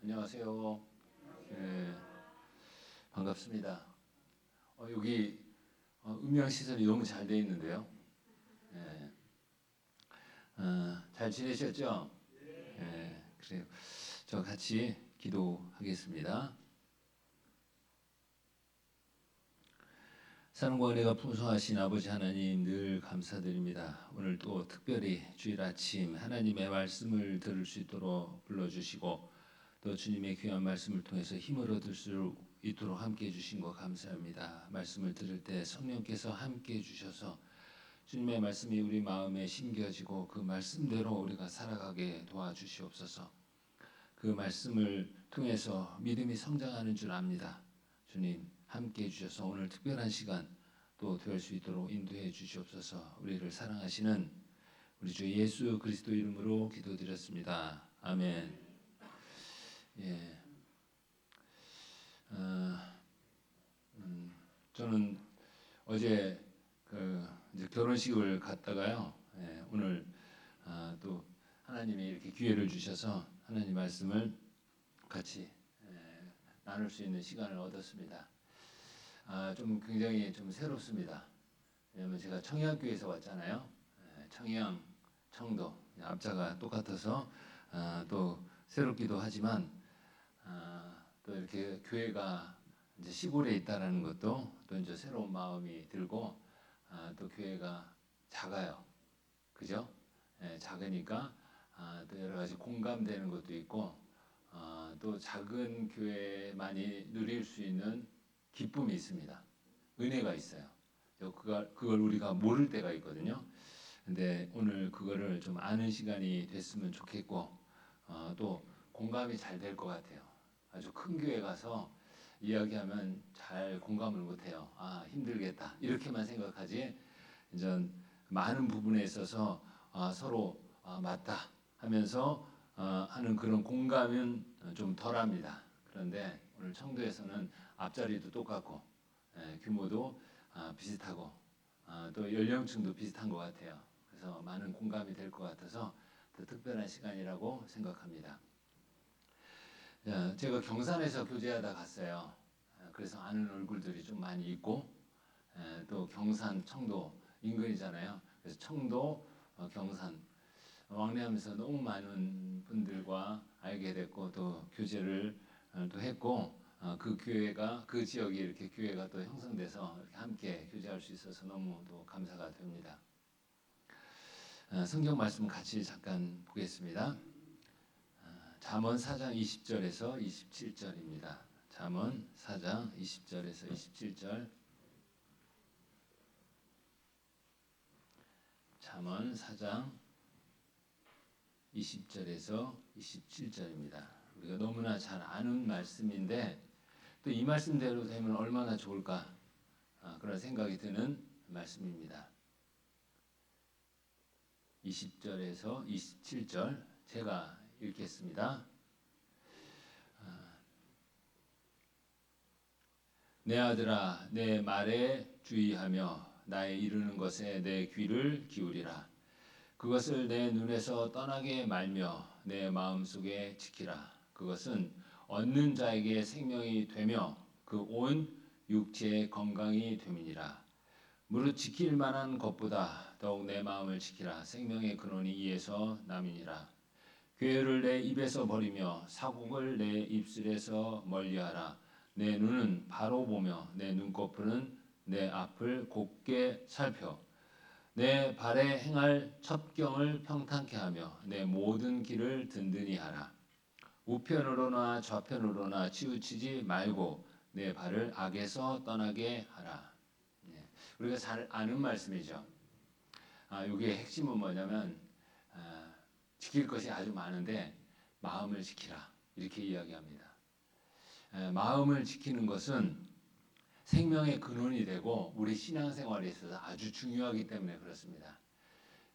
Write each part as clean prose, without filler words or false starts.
안녕하세요. 예, 반갑습니다. 여기 음향 시설이 너무 잘 돼 있는데요. 예, 잘 지내셨죠? 예, 그래요. 저 같이 기도하겠습니다. 사랑과 은혜가 풍성하신 아버지 하나님 늘 감사드립니다. 오늘 또 특별히 주일 아침 하나님의 말씀을 들을 수 있도록 불러주시고 또 주님의 귀한 말씀을 통해서 힘을 얻을 수 있도록 함께해 주신 것 감사합니다. 말씀을 들을 때 성령께서 함께해 주셔서 주님의 말씀이 우리 마음에 심겨지고 그 말씀대로 우리가 살아가게 도와주시옵소서. 그 말씀을 통해서 믿음이 성장하는 줄 압니다. 주님 함께해 주셔서 오늘 특별한 시간 또 될 수 있도록 인도해 주시옵소서. 우리를 사랑하시는 우리 주 예수 그리스도 이름으로 기도드렸습니다. 아멘. 예. 저는 어제 이제 결혼식을 갔다가요. 예, 오늘 또 하나님이 이렇게 기회를 주셔서 하나님 말씀을 같이 나눌 수 있는 시간을 얻었습니다. 좀 굉장히 좀 새롭습니다. 왜냐하면 제가 청양교회에서 왔잖아요. 청양, 청도 앞자가 똑같아서 또 새롭기도 하지만 또 이렇게 교회가 이제 시골에 있다라는 것도 또 이제 새로운 마음이 들고 또 교회가 작아요, 그죠? 작으니까 또 여러 가지 공감되는 것도 있고 또 작은 교회만이 누릴 수 있는 기쁨이 있습니다. 은혜가 있어요. 그걸 우리가 모를 때가 있거든요. 근데 오늘 그거를 좀 아는 시간이 됐으면 좋겠고 또 공감이 잘 될 것 같아요. 아주 큰 교회 가서 이야기하면 잘 공감을 못해요. 힘들겠다 이렇게만 생각하지 이제 많은 부분에 있어서 서로 맞다 하면서 하는 그런 공감은 좀 덜합니다. 그런데 오늘 청도에서는 앞자리도 똑같고 규모도 비슷하고 또 연령층도 비슷한 것 같아요. 그래서 많은 공감이 될 것 같아서 더 특별한 시간이라고 생각합니다. 제가 경산에서 교제하다 갔어요. 그래서 아는 얼굴들이 좀 많이 있고 또 경산, 청도 인근이잖아요. 그래서 청도, 경산 왕래하면서 너무 많은 분들과 알게 됐고 또 교제를 또 했고 그 교회가 그 지역이 이렇게 교회가 또 형성돼서 이렇게 함께 교제할 수 있어서 너무 또 감사가 됩니다. 성경 말씀 같이 잠깐 보겠습니다. 잠언 4장 20절에서 27절입니다. 잠언 4장 20절에서 27절. 잠언 4장 20절에서 27절입니다. 우리가 너무나 잘 아는 말씀인데 또 이 말씀대로 되면 얼마나 좋을까 그런 생각이 드는 말씀입니다. 20절에서 27절 제가 읽겠습니다. 내 아들아 내 말에 주의하며 나의 이르는 것에 내 귀를 기울이라. 그것을 내 눈에서 떠나게 말며 내 마음속에 지키라. 그것은 얻는 자에게 생명이 되며 그 온 육체의 건강이 됨이니라. 무릇 지킬 만한 것보다 더욱 내 마음을 지키라. 생명의 근원이 이에서 남이니라. 괴를 내 입에서 버리며 사곡을 내 입술에서 멀리하라. 내 눈은 바로 보며 내 눈꺼풀은 내 앞을 곱게 살펴 내 발에 행할 첩경을 평탄케 하며 내 모든 길을 든든히 하라. 우편으로나 좌편으로나 치우치지 말고 내 발을 악에서 떠나게 하라. 우리가 잘 아는 말씀이죠. 여기에 핵심은 뭐냐면 지킬 것이 아주 많은데 마음을 지키라 이렇게 이야기합니다. 마음을 지키는 것은 생명의 근원이 되고 우리 신앙생활에 있어서 아주 중요하기 때문에 그렇습니다.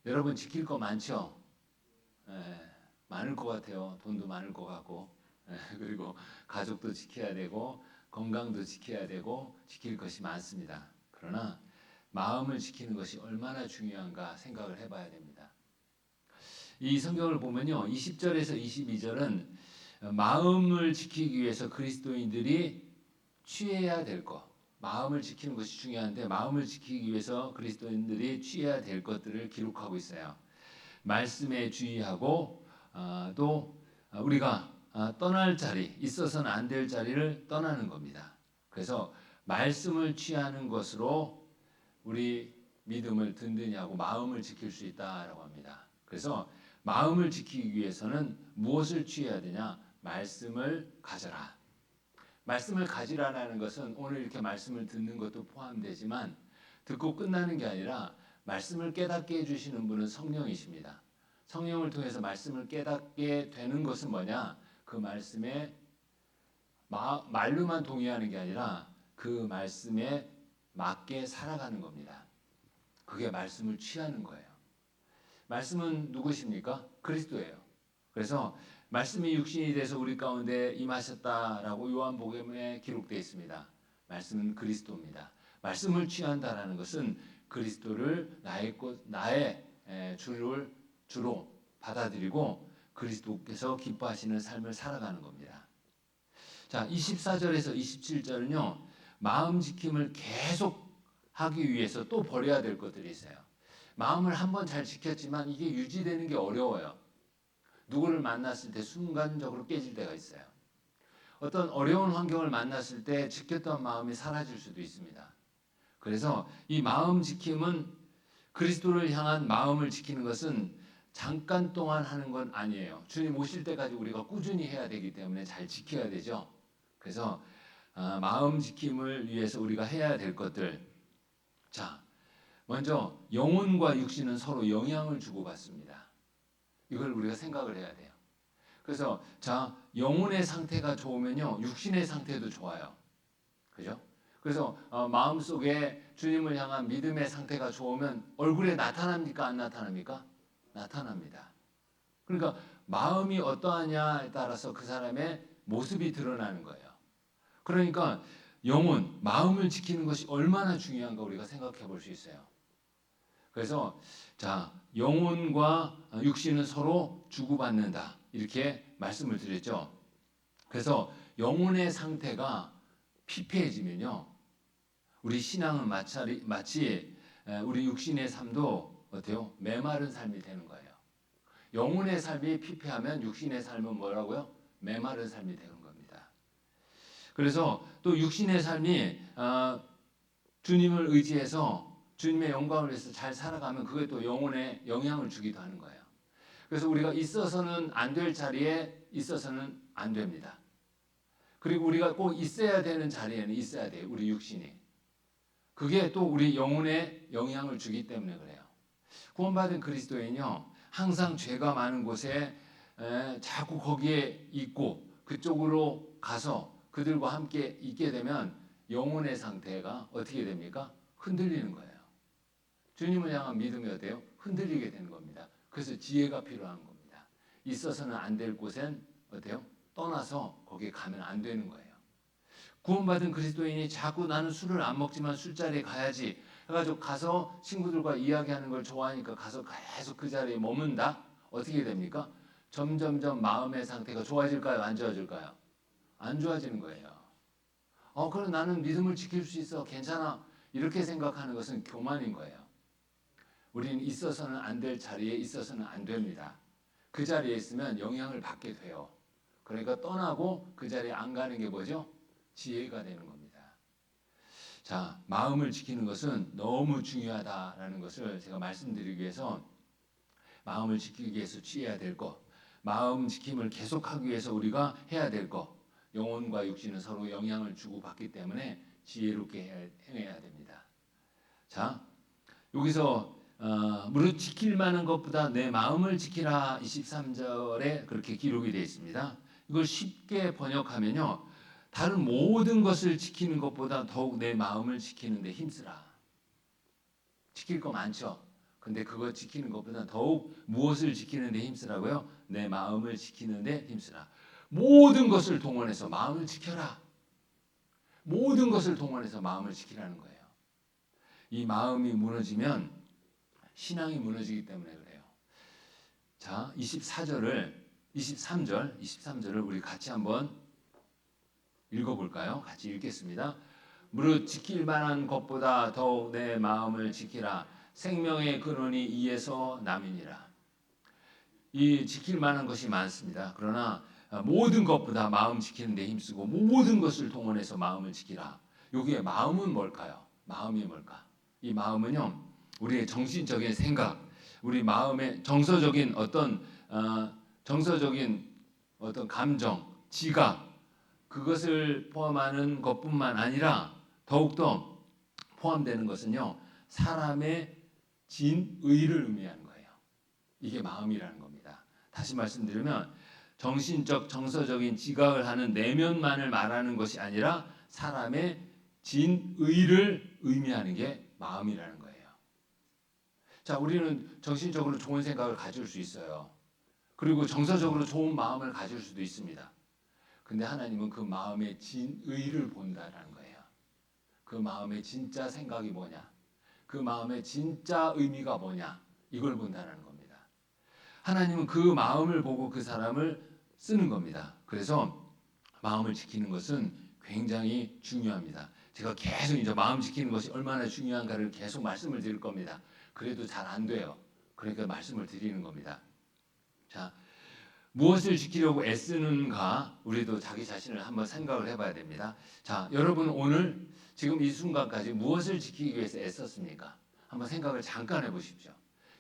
여러분 지킬 거 많죠? 많을 것 같아요. 돈도 많을 것 같고 그리고 가족도 지켜야 되고 건강도 지켜야 되고 지킬 것이 많습니다. 그러나 마음을 지키는 것이 얼마나 중요한가 생각을 해봐야 됩니다. 이 성경을 보면요. 20절에서 22절은 마음을 지키기 위해서 그리스도인들이 취해야 될 것, 마음을 지키는 것이 중요한데 마음을 지키기 위해서 그리스도인들이 취해야 될 것들을 기록하고 있어요. 말씀에 주의하고 또 우리가 떠날 자리, 있어서는 안 될 자리를 떠나는 겁니다. 그래서 말씀을 취하는 것으로 우리 믿음을 든든히 하고 마음을 지킬 수 있다라고 합니다. 그래서 마음을 지키기 위해서는 무엇을 취해야 되냐? 말씀을 가져라. 말씀을 가지라는 것은 오늘 이렇게 말씀을 듣는 것도 포함되지만 듣고 끝나는 게 아니라 말씀을 깨닫게 해주시는 분은 성령이십니다. 성령을 통해서 말씀을 깨닫게 되는 것은 뭐냐? 그 말씀에 말로만 동의하는 게 아니라 그 말씀에 맞게 살아가는 겁니다. 그게 말씀을 취하는 거예요. 말씀은 누구십니까? 그리스도예요. 그래서 말씀이 육신이 돼서 우리 가운데 임하셨다라고 요한복음에 기록되어 있습니다. 말씀은 그리스도입니다. 말씀을 취한다라는 것은 그리스도를 나의 주로 받아들이고 그리스도께서 기뻐하시는 삶을 살아가는 겁니다. 자, 24절에서 27절은요. 마음 지킴을 계속 하기 위해서 또 버려야 될 것들이 있어요. 마음을 한번 잘 지켰지만 이게 유지되는 게 어려워요. 누구를 만났을 때 순간적으로 깨질 때가 있어요. 어떤 어려운 환경을 만났을 때 지켰던 마음이 사라질 수도 있습니다. 그래서 이 마음 지킴은 그리스도를 향한 마음을 지키는 것은 잠깐 동안 하는 건 아니에요. 주님 오실 때까지 우리가 꾸준히 해야 되기 때문에 잘 지켜야 되죠. 그래서 마음 지킴을 위해서 우리가 해야 될 것들. 자, 먼저 영혼과 육신은 서로 영향을 주고받습니다. 이걸 우리가 생각을 해야 돼요. 그래서 자, 영혼의 상태가 좋으면요, 육신의 상태도 좋아요. 그죠? 그래서 마음속에 주님을 향한 믿음의 상태가 좋으면 얼굴에 나타납니까? 안 나타납니까? 나타납니다. 그러니까 마음이 어떠하냐에 따라서 그 사람의 모습이 드러나는 거예요. 그러니까 영혼, 마음을 지키는 것이 얼마나 중요한가 우리가 생각해 볼 수 있어요. 그래서 자, 영혼과 육신은 서로 주고받는다. 이렇게 말씀을 드렸죠. 그래서 영혼의 상태가 피폐해지면요. 우리 신앙은 마치 우리 육신의 삶도 어때요? 메마른 삶이 되는 거예요. 영혼의 삶이 피폐하면 육신의 삶은 뭐라고요? 메마른 삶이 되는 겁니다. 그래서 또 육신의 삶이 주님을 의지해서 주님의 영광을 위해서 잘 살아가면 그게 또 영혼에 영향을 주기도 하는 거예요. 그래서 우리가 있어서는 안 될 자리에 있어서는 안 됩니다. 그리고 우리가 꼭 있어야 되는 자리에는 있어야 돼요. 우리 육신이. 그게 또 우리 영혼에 영향을 주기 때문에 그래요. 구원받은 그리스도인은요. 항상 죄가 많은 곳에 자꾸 거기에 있고 그쪽으로 가서 그들과 함께 있게 되면 영혼의 상태가 어떻게 됩니까? 흔들리는 거예요. 주님을 향한 믿음이 어때요? 흔들리게 되는 겁니다. 그래서 지혜가 필요한 겁니다. 있어서는 안 될 곳엔 어때요? 떠나서 거기에 가면 안 되는 거예요. 구원받은 그리스도인이 자꾸 나는 술을 안 먹지만 술자리에 가야지 해가지고 가서 친구들과 이야기하는 걸 좋아하니까 가서 계속 그 자리에 머문다? 어떻게 됩니까? 점점점 마음의 상태가 좋아질까요? 안 좋아질까요? 안 좋아지는 거예요. 그럼 나는 믿음을 지킬 수 있어. 괜찮아. 이렇게 생각하는 것은 교만인 거예요. 우리는 있어서는 안 될 자리에 있어서는 안 됩니다. 그 자리에 있으면 영향을 받게 돼요. 그러니까 떠나고 그 자리에 안 가는 게 뭐죠? 지혜가 되는 겁니다. 자, 마음을 지키는 것은 너무 중요하다라는 것을 제가 말씀드리기 위해서 마음을 지키기 위해서 취해야 될 것, 마음 지킴을 계속하기 위해서 우리가 해야 될 것, 영혼과 육신은 서로 영향을 주고받기 때문에 지혜롭게 행해야 됩니다. 자, 여기서 무릇 지킬 만한 것보다 내 마음을 지키라 23절에 그렇게 기록이 되어 있습니다. 이걸 쉽게 번역하면요. 다른 모든 것을 지키는 것보다 더욱 내 마음을 지키는 데 힘쓰라. 지킬 거 많죠. 근데 그거 지키는 것보다 더욱 무엇을 지키는 데 힘쓰라고요? 내 마음을 지키는 데 힘쓰라. 모든 것을 동원해서 마음을 지켜라. 모든 것을 동원해서 마음을 지키라는 거예요. 이 마음이 무너지면 신앙이 무너지기 때문에 그래요. 자, 24절을 23절을 우리 같이 한번 읽어볼까요? 같이 읽겠습니다. 무릇 지킬 만한 것보다 더욱 내 마음을 지키라. 생명의 근원이 이에서 남이니라. 이 지킬 만한 것이 많습니다. 그러나 모든 것보다 마음 지키는 데 힘쓰고 모든 것을 동원해서 마음을 지키라. 여기에 마음은 뭘까요? 마음이 뭘까? 이 마음은요, 우리의 정신적인 생각, 우리 마음의 정서적인 어떤 감정, 지각, 그것을 포함하는 것뿐만 아니라 더욱더 포함되는 것은요, 사람의 진의를 의미하는 거예요. 이게 마음이라는 겁니다. 다시 말씀드리면 정신적, 정서적인 지각을 하는 내면만을 말하는 것이 아니라 사람의 진의를 의미하는 게 마음이라는 거예요. 자, 우리는 정신적으로 좋은 생각을 가질 수 있어요. 그리고 정서적으로 좋은 마음을 가질 수도 있습니다. 근데 하나님은 그 마음의 진의를 본다라는 거예요. 그 마음의 진짜 생각이 뭐냐? 그 마음의 진짜 의미가 뭐냐? 이걸 본다는 겁니다. 하나님은 그 마음을 보고 그 사람을 쓰는 겁니다. 그래서 마음을 지키는 것은 굉장히 중요합니다. 제가 계속 이제 마음 지키는 것이 얼마나 중요한가를 계속 말씀을 드릴 겁니다. 그래도 잘 안 돼요. 그러니까 말씀을 드리는 겁니다. 자, 무엇을 지키려고 애쓰는가? 우리도 자기 자신을 한번 생각을 해봐야 됩니다. 자, 여러분 오늘 지금 이 순간까지 무엇을 지키기 위해서 애썼습니까? 한번 생각을 잠깐 해보십시오.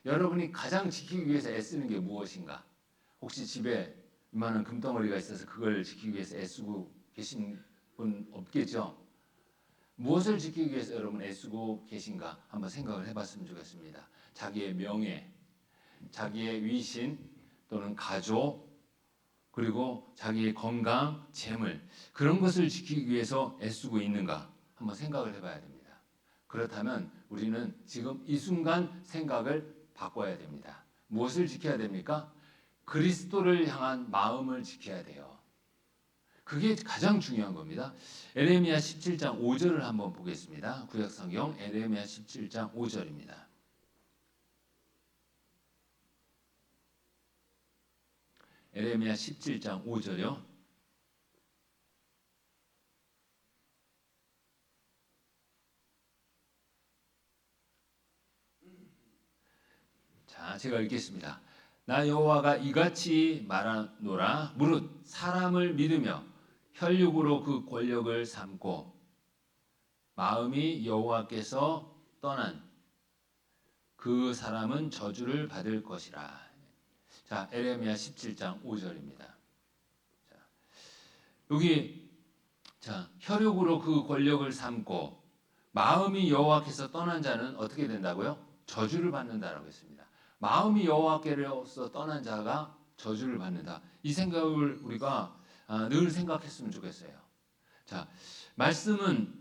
여러분이 가장 지키기 위해서 애쓰는 게 무엇인가? 혹시 집에 이만한 금덩어리가 있어서 그걸 지키기 위해서 애쓰고 계신 분 없겠죠? 무엇을 지키기 위해서 여러분 애쓰고 계신가? 한번 생각을 해봤으면 좋겠습니다. 자기의 명예, 자기의 위신 또는 가족, 그리고 자기의 건강, 재물, 그런 것을 지키기 위해서 애쓰고 있는가? 한번 생각을 해봐야 됩니다. 그렇다면 우리는 지금 이 순간 생각을 바꿔야 됩니다. 무엇을 지켜야 됩니까? 그리스도를 향한 마음을 지켜야 돼요. 그게 가장 중요한 겁니다. 에레미야 17장 5절을 한번 보겠습니다. 구약성경 에레미야 17장 5절입니다. 에레미야 17장 5절이요. 자, 제가 읽겠습니다. 나 여호와가 이같이 말하노라. 무릇 사람을 믿으며 혈육으로 그 권력을 삼고 마음이 여호와께서 떠난 그 사람은 저주를 받을 것이라. 자, 에레미야 17장 5절입니다. 자, 여기 혈육으로 그 권력을 삼고 마음이 여호와께서 떠난 자는 어떻게 된다고요? 저주를 받는다라고 했습니다. 마음이 여호와께로서 떠난 자가 저주를 받는다. 이 생각을 우리가 늘 생각했으면 좋겠어요. 자, 말씀은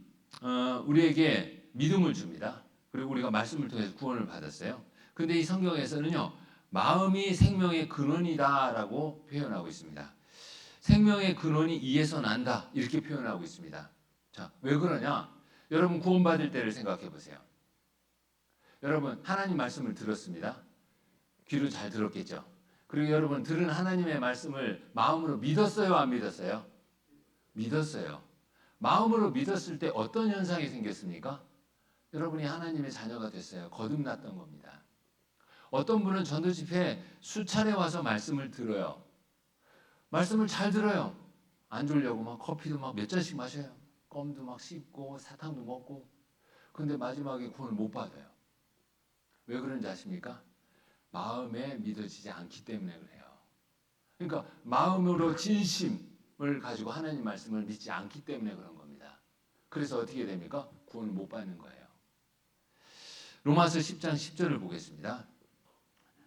우리에게 믿음을 줍니다. 그리고 우리가 말씀을 통해서 구원을 받았어요. 근데 이 성경에서는요, 마음이 생명의 근원이다라고 표현하고 있습니다. 생명의 근원이 이에서 난다 이렇게 표현하고 있습니다. 자, 왜 그러냐? 여러분 구원받을 때를 생각해 보세요. 여러분 하나님 말씀을 들었습니다. 귀로 잘 들었겠죠. 그리고 여러분 들은 하나님의 말씀을 마음으로 믿었어요, 안 믿었어요? 믿었어요. 마음으로 믿었을 때 어떤 현상이 생겼습니까? 여러분이 하나님의 자녀가 됐어요. 거듭났던 겁니다. 어떤 분은 전도 집회에 수차례 와서 말씀을 들어요. 말씀을 잘 들어요. 안 졸려고 막 커피도 막 몇 잔씩 마셔요. 껌도 막 씹고 사탕도 먹고. 근데 마지막에 구원을 못 받아요. 왜 그런지 아십니까? 마음에 믿어지지 않기 때문에 그래요. 그러니까 마음으로 진심을 가지고 하나님 말씀을 믿지 않기 때문에 그런 겁니다. 그래서 어떻게 됩니까? 구원을 못 받는 거예요. 로마서 10장 10절을 보겠습니다.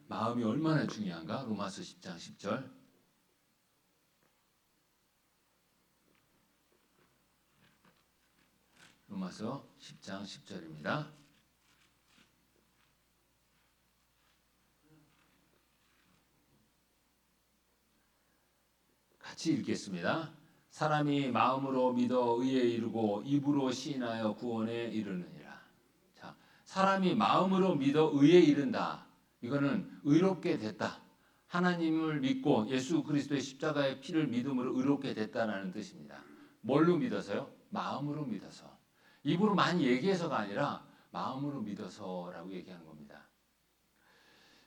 마음이 얼마나 중요한가? 로마서 10장 10절. 로마서 10장 10절입니다. 같이 읽겠습니다. 사람이 마음으로 믿어 의에 이르고 입으로 시인하여 구원에 이르느니라. 사람이 마음으로 믿어 의에 이른다. 이거는 의롭게 됐다. 하나님을 믿고 예수 그리스도의 십자가의 피를 믿음으로 의롭게 됐다는 뜻입니다. 뭘로 믿어서요? 마음으로 믿어서. 입으로 많이 얘기해서가 아니라 마음으로 믿어서라고 얘기하는 겁니다.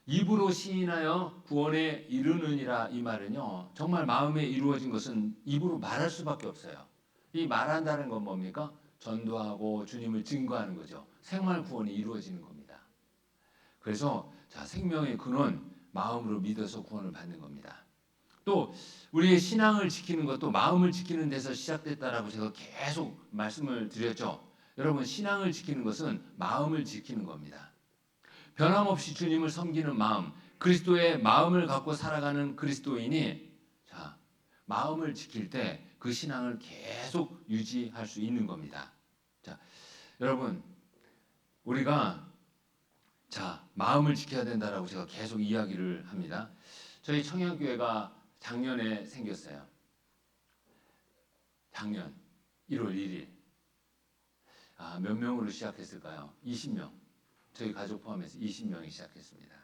입으로 시인하여 구원에 이르느니라, 이 말은요, 정말 마음에 이루어진 것은 입으로 말할 수밖에 없어요. 이 말한다는 건 뭡니까? 전도하고 주님을 증거하는 거죠. 생활 구원이 이루어지는 겁니다. 그래서 자, 생명의 근원, 마음으로 믿어서 구원을 받는 겁니다. 또 우리의 신앙을 지키는 것도 마음을 지키는 데서 시작됐다라고 제가 계속 말씀을 드렸죠. 여러분, 신앙을 지키는 것은 마음을 지키는 겁니다. 변함없이 주님을 섬기는 마음, 그리스도의 마음을 갖고 살아가는 그리스도인이 자, 마음을 지킬 때 그 신앙을 계속 유지할 수 있는 겁니다. 자, 여러분, 우리가 자, 마음을 지켜야 된다라고 제가 계속 이야기를 합니다. 저희 청양교회가 작년에 생겼어요. 작년 1월 1일. 몇 명으로 시작했을까요? 20명. 저희 가족 포함해서 20명이 시작했습니다.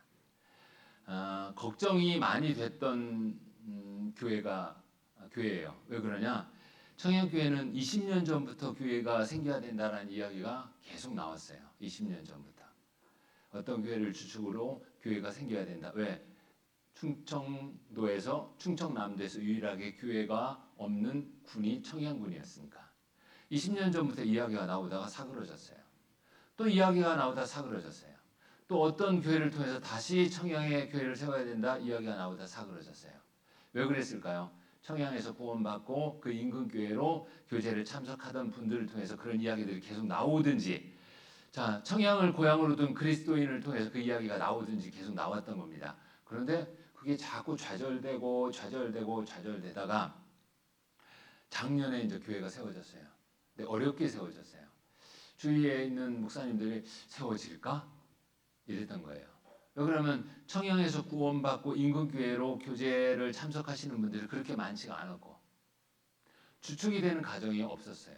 걱정이 많이 됐던 교회예요. 왜 그러냐? 청양교회는 20년 전부터 교회가 생겨야 된다는 이야기가 계속 나왔어요. 20년 전부터. 어떤 교회를 주축으로 교회가 생겨야 된다. 왜? 충청남도에서 유일하게 교회가 없는 군이 청양군이었으니까. 20년 전부터 이야기가 나오다가 사그러졌어요. 또 이야기가 나오다 사그러졌어요. 또 어떤 교회를 통해서 다시 청양에 교회를 세워야 된다 이야기가 나오다 사그러졌어요. 왜 그랬을까요? 청양에서 구원받고 그 인근 교회로 교제를 참석하던 분들을 통해서 그런 이야기들이 계속 나오든지, 자, 청양을 고향으로 둔 그리스도인을 통해서 그 이야기가 나오든지 계속 나왔던 겁니다. 그런데 그게 자꾸 좌절되다가 작년에 이제 교회가 세워졌어요. 근데 어렵게 세워졌어요. 주위에 있는 목사님들이 세워질까? 이랬던 거예요. 왜 그러면 청양에서 구원받고 인근교회로 교제를 참석하시는 분들이 그렇게 많지가 않았고 주축이 되는 가정이 없었어요.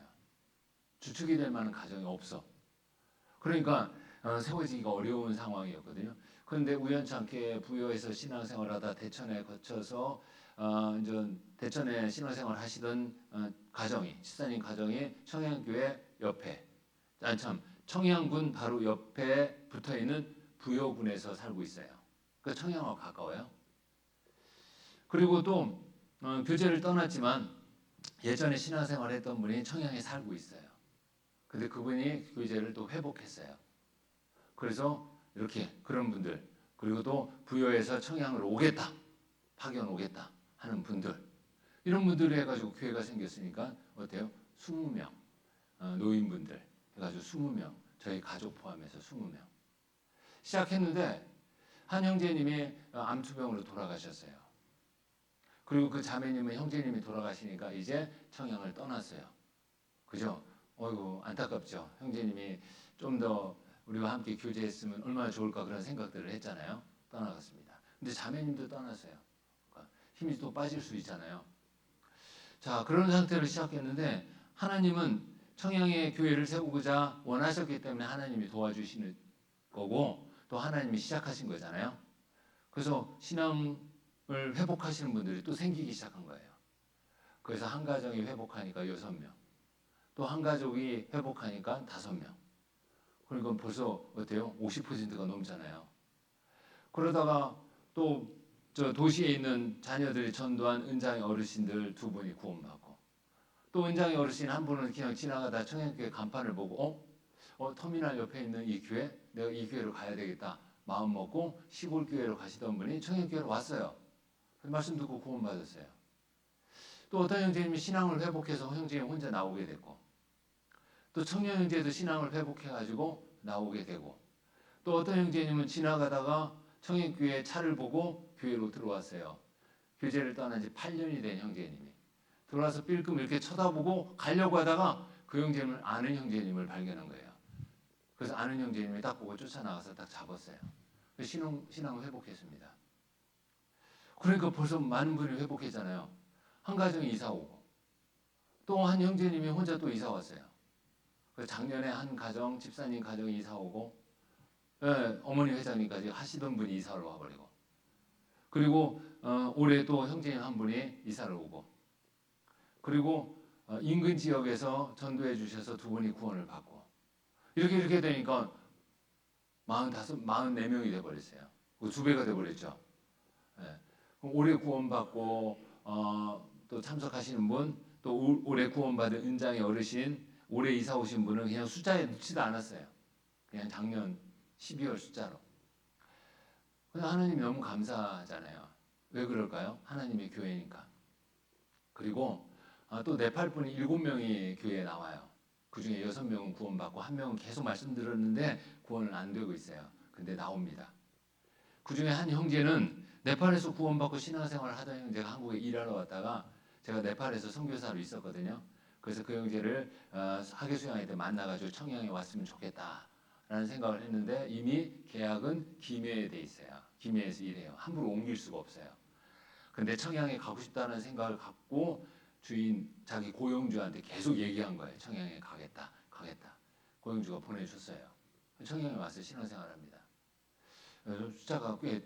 주축이 될 만한 가정이 없어. 그러니까 세워지기가 어려운 상황이었거든요. 그런데 우연찮게 부여에서 신앙생활하다 대천에 거쳐서 이제 대천에 신앙생활 하시던 집사님 가정이 청양교회 옆에, 청양군 바로 옆에 붙어 있는 부여군에서 살고 있어요. 그 청양하고 가까워요. 그리고 또 교제를 떠났지만 예전에 신앙생활 했던 분이 청양에 살고 있어요. 근데 그분이 교제를 또 회복했어요. 그래서 이렇게 그런 분들, 그리고 또 부여에서 청양으로 오겠다, 파견 오겠다 하는 분들, 이런 분들을 해가지고 교회가 생겼으니까 어때요? 20명, 노인분들 해가지고 20명, 저희 가족 포함해서 20명 시작했는데 한 형제님이 암투병으로 돌아가셨어요. 그리고 그 자매님은 형제님이 돌아가시니까 이제 청양을 떠났어요. 그죠? 어이구, 안타깝죠. 형제님이 좀 더 우리와 함께 교제했으면 얼마나 좋을까 그런 생각들을 했잖아요. 떠나갔습니다. 근데 자매님도 떠났어요. 그러니까 힘이 또 빠질 수 있잖아요. 자, 그런 상태로 시작했는데 하나님은 청양의 교회를 세우고자 원하셨기 때문에 하나님이 도와주시는 거고 또 하나님이 시작하신 거잖아요. 그래서 신앙을 회복하시는 분들이 또 생기기 시작한 거예요. 그래서 한 가정이 회복하니까 6명, 또 한 가족이 회복하니까 5명. 그러니까 벌써 어때요? 50%가 넘잖아요. 그러다가 또 저 도시에 있는 자녀들이 전도한 은장의 어르신들 2분이 구원받고, 또 은장의 어르신 한 분은 그냥 지나가다 청양교회 간판을 보고 터미널 옆에 있는 이 교회, 내가 이 교회로 가야 되겠다 마음 먹고 시골 교회로 가시던 분이 청양교회로 왔어요. 말씀 듣고 구원받았어요. 또 어떤 형제님이 신앙을 회복해서 형제님 혼자 나오게 됐고, 또 청년 형제도 신앙을 회복해가지고 나오게 되고, 또 어떤 형제님은 지나가다가 청양교회 차를 보고 교회로 들어왔어요. 교제를 떠난 지 8년이 된 형제님이 들어와서 삘끔 이렇게 쳐다보고 가려고 하다가 그 형제님을 아는 형제님을 발견한 거예요. 그래서 아는 형제님이 딱 보고 쫓아나가서 딱 잡았어요. 신앙을 회복했습니다. 그러니까 벌써 많은 분이 회복했잖아요. 한 가정이 이사 오고, 또 한 형제님이 혼자 또 이사 왔어요. 작년에 한 가정, 집사님 가정이 이사 오고, 어머니 회장님까지 하시던 분이 이사를 와버리고, 그리고 올해 또 형제님 한 분이 이사를 오고, 그리고 인근 지역에서 전도해 주셔서 두 분이 구원을 받고, 이렇게 되니까 44명이 돼버렸어요. 두 배가 돼버렸죠. 예. 올해 구원받고 또 참석하시는 분, 또 올해 구원받은 은장의 어르신, 올해 이사 오신 분은 그냥 숫자에 넣지도 않았어요. 그냥 작년 12월 숫자로. 하나님 너무 감사하잖아요. 왜 그럴까요? 하나님의 교회니까. 그리고 또 네팔 분이 7명이 교회에 나와요. 그 중에 6명은 구원받고 1명은 계속 말씀 들었는데 구원은 안 되고 있어요. 근데 나옵니다. 그 중에 한 형제는 네팔에서 구원받고 신앙생활을 하던 형제가 한국에 일하러 왔다가 제가 네팔에서 선교사로 있었거든요. 그래서 그 형제를 하계수양회 때 만나가지고 청양에 왔으면 좋겠다라는 생각을 했는데 이미 계약은 김해에 돼 있어요. 김해에서 일해요. 함부로 옮길 수가 없어요. 근데 청양에 가고 싶다는 생각을 갖고 주인 자기 고용주한테 계속 얘기한 거예요. 청양에 가겠다. 고용주가 보내줬어요. 청양에 와서 신앙생활합니다. 숫자가 꽤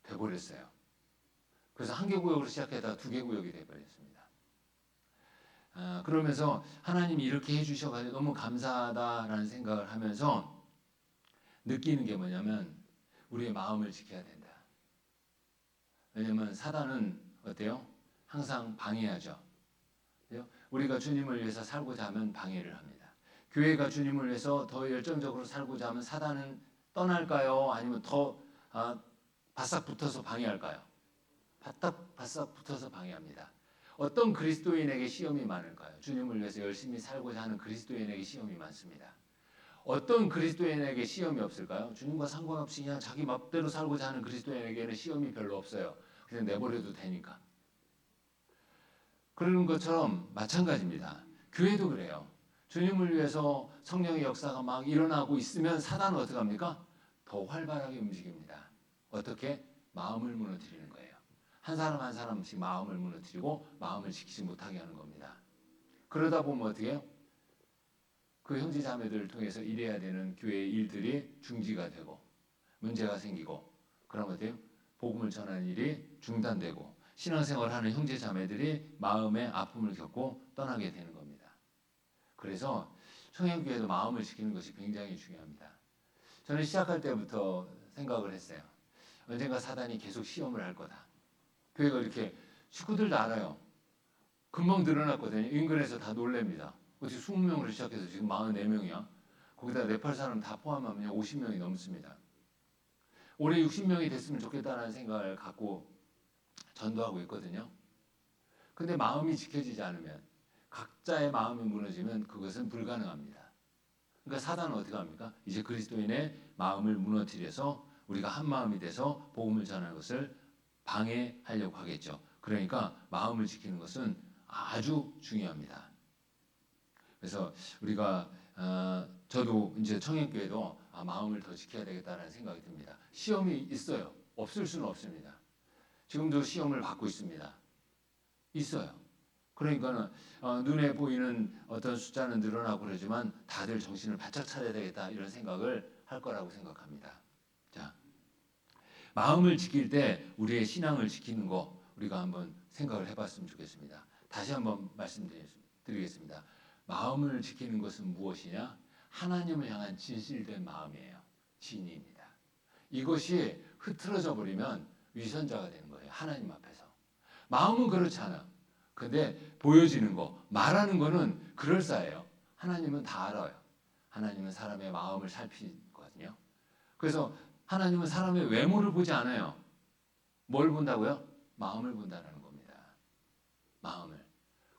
돼버렸어요. 그래서 한 개 구역으로 시작했다가 2개 구역이 돼버렸습니다. 그러면서 하나님이 이렇게 해주셔가지고 너무 감사하다라는 생각을 하면서 느끼는 게 뭐냐면 우리의 마음을 지켜야 된다. 왜냐면 사단은 어때요? 항상 방해하죠. 우리가 주님을 위해서 살고자 하면 방해를 합니다. 교회가 주님을 위해서 더 열정적으로 살고자 하면 사단은 떠날까요? 아니면 더 바싹 붙어서 방해할까요? 바싹 붙어서 방해합니다. 어떤 그리스도인에게 시험이 많을까요? 주님을 위해서 열심히 살고자 하는 그리스도인에게 시험이 많습니다. 어떤 그리스도인에게 시험이 없을까요? 주님과 상관없이 그냥 자기 맘대로 살고자 하는 그리스도인에게는 시험이 별로 없어요. 그냥 내버려도 되니까. 그러는 것처럼 마찬가지입니다. 교회도 그래요. 주님을 위해서 성령의 역사가 막 일어나고 있으면 사단은 어떻게 합니까? 더 활발하게 움직입니다. 어떻게? 마음을 무너뜨리는 거예요. 한 사람 한 사람씩 마음을 무너뜨리고 마음을 지키지 못하게 하는 겁니다. 그러다 보면 어떻게 해요? 그 형제 자매들을 통해서 일해야 되는 교회의 일들이 중지가 되고 문제가 생기고 그러면 어때요? 복음을 전하는 일이 중단되고 신앙생활하는 형제 자매들이 마음의 아픔을 겪고 떠나게 되는 겁니다. 그래서 청양교회도 마음을 지키는 것이 굉장히 중요합니다. 저는 시작할 때부터 생각을 했어요. 언젠가 사단이 계속 시험을 할 거다. 교회가 이렇게 식구들도 알아요. 금방 늘어났거든요. 인근에서 다 놀랍니다. 어떻게 20명으로 시작해서 지금 44명이야. 거기다 네팔 사람 다 포함하면 50명이 넘습니다. 올해 60명이 됐으면 좋겠다는 생각을 갖고 전도하고 있거든요. 근데 마음이 지켜지지 않으면 각자의 마음이 무너지면 그것은 불가능합니다. 그러니까 사단은 어떻게 합니까? 이제 그리스도인의 마음을 무너뜨려서 우리가 한 마음이 돼서 복음을 전하는 것을 방해하려고 하겠죠. 그러니까 마음을 지키는 것은 아주 중요합니다. 그래서 우리가 저도 이제 청양교회도 마음을 더 지켜야 되겠다는 생각이 듭니다. 시험이 있어요. 없을 수는 없습니다. 지금도 시험을 받고 있습니다. 있어요. 그러니까는 눈에 보이는 어떤 숫자는 늘어나고 그러지만 다들 정신을 바짝 차려야 되겠다 이런 생각을 할 거라고 생각합니다. 자, 마음을 지킬 때 우리의 신앙을 지키는 거 우리가 한번 생각을 해봤으면 좋겠습니다. 다시 한번 말씀드리겠습니다. 마음을 지키는 것은 무엇이냐? 하나님을 향한 진실된 마음이에요. 진리입니다. 이것이 흐트러져 버리면 위선자가 되는 거예요. 하나님 앞에서. 마음은 그렇지 않아요. 근데 보여지는 거, 말하는 거는 그럴싸해요. 하나님은 다 알아요. 하나님은 사람의 마음을 살피거든요. 그래서 하나님은 사람의 외모를 보지 않아요. 뭘 본다고요? 마음을 본다는 겁니다. 마음을.